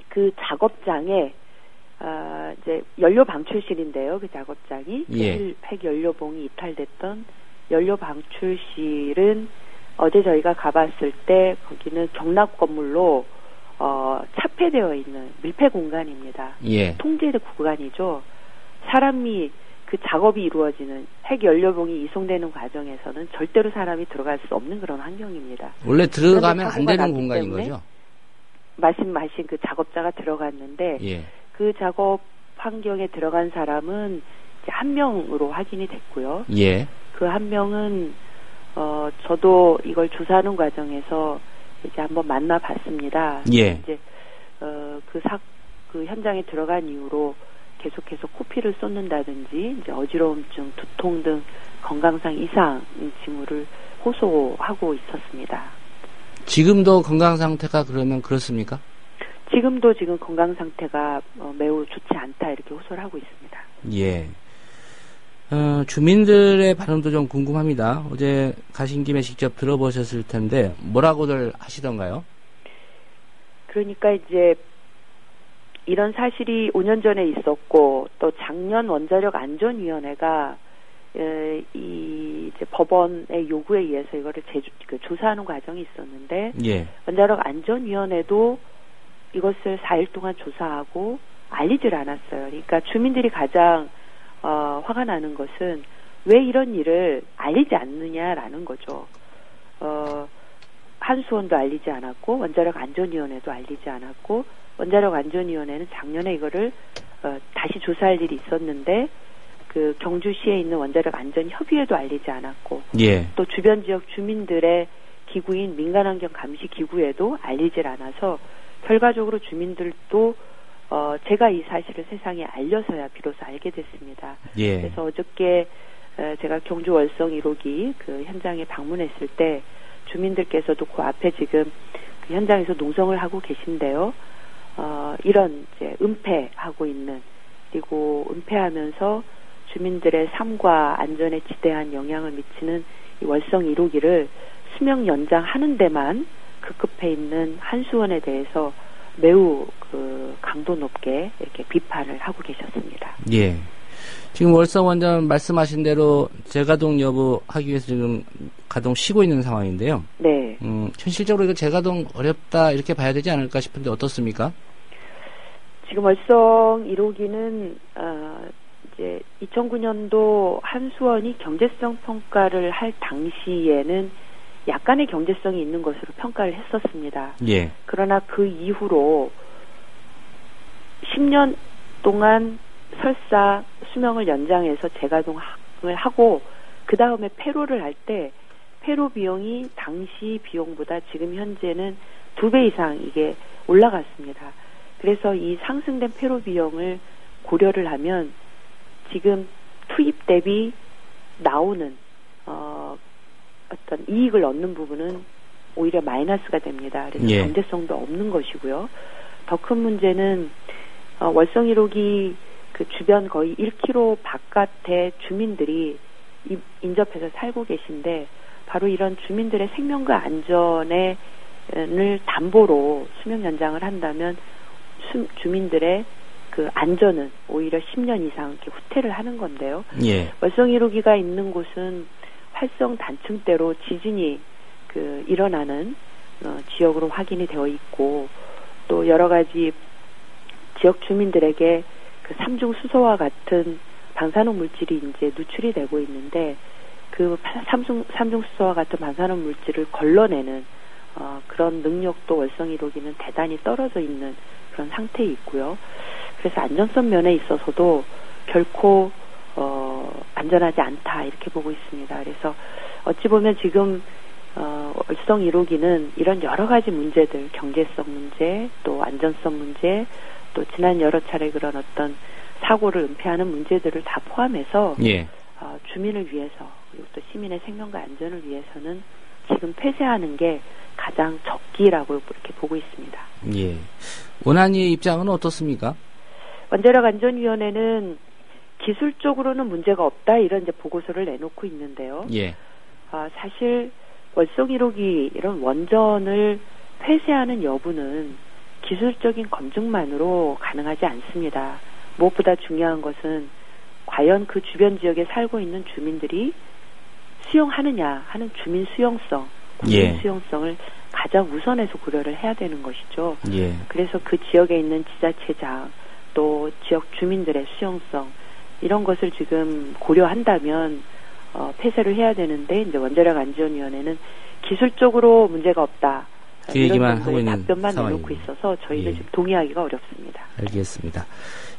그 작업장에 이제 연료 방출실인데요. 그 작업장이 예. 핵연료봉이 이탈됐던 연료 방출실은 어제 저희가 가봤을 때 거기는 경납 건물로 차폐되어 있는 밀폐 공간입니다. 예. 통제 구간이죠. 사람이 그 작업이 이루어지는 핵연료봉이 이송되는 과정에서는 절대로 사람이 들어갈 수 없는 그런 환경입니다. 원래 들어가면 안 되는 공간인 거죠? 말씀하신 그 작업자가 들어갔는데 예. 그 작업 환경에 들어간 사람은 이제 한 명으로 확인이 됐고요. 예. 그 한 명은 저도 이걸 조사하는 과정에서 이제 한번 만나봤습니다. 예. 이제 그 현장에 들어간 이후로 계속해서 코피를 쏟는다든지 이제 어지러움증, 두통 등 건강상 이상 징후를 호소하고 있었습니다. 지금도 건강 상태가 그러면 그렇습니까? 지금도 지금 건강 상태가 매우 좋지 않다 이렇게 호소를 하고 있습니다. 예. 주민들의 반응도 좀 궁금합니다. 어제 가신 김에 직접 들어보셨을 텐데 뭐라고들 하시던가요? 그러니까 이제 이런 사실이 5년 전에 있었고 또 작년 원자력 안전위원회가 이제 법원의 요구에 의해서 이거를 조사하는 과정이 있었는데 예. 원자력 안전위원회도 이것을 4일 동안 조사하고 알리질 않았어요. 그러니까 주민들이 가장 화가 나는 것은 왜 이런 일을 알리지 않느냐라는 거죠. 한수원도 알리지 않았고 원자력 안전위원회도 알리지 않았고 원자력 안전위원회는 작년에 이거를 다시 조사할 일이 있었는데 그 경주시에 있는 원자력 안전협의회도 알리지 않았고 예. 또 주변 지역 주민들의 기구인 민간환경 감시 기구에도 알리질 않아서 결과적으로 주민들도 제가 이 사실을 세상에 알려서야 비로소 알게 됐습니다. 예. 그래서 어저께 제가 경주 월성 1호기 그 현장에 방문했을 때 주민들께서도 그 앞에 지금 그 현장에서 농성을 하고 계신데요. 이런 이제 은폐하고 있는 그리고 은폐하면서 주민들의 삶과 안전에 지대한 영향을 미치는 이 월성 1호기를 수명 연장하는 데만 급급해 있는 한수원에 대해서 매우 그 강도 높게 이렇게 비판을 하고 계셨습니다. 예. 지금 월성 원전 말씀하신 대로 재가동 여부 하기 위해서 지금 가동 쉬고 있는 상황인데요. 네. 현실적으로 이거 재가동 어렵다 이렇게 봐야 되지 않을까 싶은데 어떻습니까? 지금 월성 1호기는 이제 2009년도 한수원이 경제성 평가를 할 당시에는 약간의 경제성이 있는 것으로 평가를 했었습니다. 예. 그러나 그 이후로 10년 동안 설사 수명을 연장해서 재가동을 하고 그 다음에 폐로를 할 때 폐로 비용이 당시 비용보다 지금 현재는 2배 이상 이게 올라갔습니다. 그래서 이 상승된 폐로 비용을 고려를 하면 지금 투입 대비 나오는 어떤 이익을 얻는 부분은 오히려 마이너스가 됩니다. 그래서 예. 경제성도 없는 것이고요. 더 큰 문제는 월성 1호기 그 주변 거의 1km 바깥의 주민들이 인접해서 살고 계신데 바로 이런 주민들의 생명과 안전을 담보로 수명 연장을 한다면 주민들의 그 안전은 오히려 10년 이상 이렇게 후퇴를 하는 건데요. 예. 월성 1호기가 있는 곳은 활성 단층대로 지진이 그 일어나는 지역으로 확인이 되어 있고 또 여러 가지 지역 주민들에게 그 삼중 수소와 같은 방사능 물질이 이제 누출이 되고 있는데 그 삼중 수소와 같은 방사능 물질을 걸러내는 그런 능력도 월성 1호기는 대단히 떨어져 있는 그런 상태에 있고요. 그래서 안전성 면에 있어서도 결코 안전하지 않다 이렇게 보고 있습니다. 그래서 어찌 보면 지금 월성 1호기는 이런 여러 가지 문제들, 경제성 문제, 또 안전성 문제, 또 지난 여러 차례 그런 어떤 사고를 은폐하는 문제들을 다 포함해서 예. 주민을 위해서 그리고 또 시민의 생명과 안전을 위해서는 지금 폐쇄하는 게 가장 적기라고 이렇게 보고 있습니다. 예. 원안위 입장은 어떻습니까? 원자력안전위원회는 기술적으로는 문제가 없다 이런 이제 보고서를 내놓고 있는데요. 예. 사실 월성 1호기 이런 원전을 폐쇄하는 여부는 기술적인 검증만으로 가능하지 않습니다. 무엇보다 중요한 것은 과연 그 주변 지역에 살고 있는 주민들이 수용하느냐 하는 주민 수용성, 국민 예. 수용성을 가장 우선해서 고려를 해야 되는 것이죠. 예. 그래서 그 지역에 있는 지자체장 또 지역 주민들의 수용성 이런 것을 지금 고려한다면 폐쇄를 해야 되는데 이제 원자력안전위원회는 기술적으로 문제가 없다. 그 얘기만 하고 있는 답변만 상황입니다. 내놓고 있어서 저희는 예. 지금 동의하기가 어렵습니다. 알겠습니다.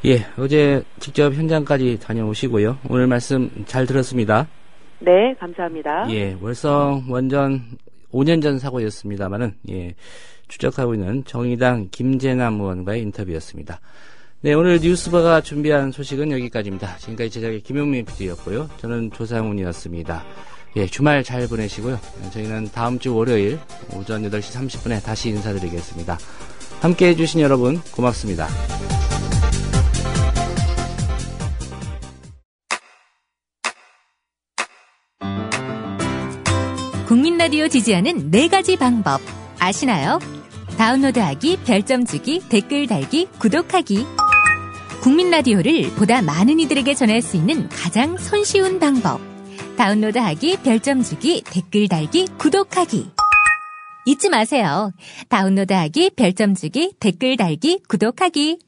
예, 어제 직접 현장까지 다녀오시고요. 오늘 말씀 잘 들었습니다. 네, 감사합니다. 예, 월성 원전 5년 전 사고였습니다만은 예, 추적하고 있는 정의당 김재남 의원과의 인터뷰였습니다. 네, 오늘 뉴스바가 준비한 소식은 여기까지입니다. 지금까지 제작의 김용민 PD였고요. 저는 조상훈이었습니다. 예, 주말 잘 보내시고요. 저희는 다음 주 월요일 오전 8시 30분에 다시 인사드리겠습니다. 함께 해주신 여러분 고맙습니다. 국민라디오 지지하는 4가지 방법 아시나요? 다운로드하기, 별점 주기, 댓글 달기, 구독하기. 국민라디오를 보다 많은 이들에게 전할 수 있는 가장 손쉬운 방법. 다운로드하기, 별점 주기, 댓글 달기, 구독하기. 잊지 마세요. 다운로드하기, 별점 주기, 댓글 달기, 구독하기.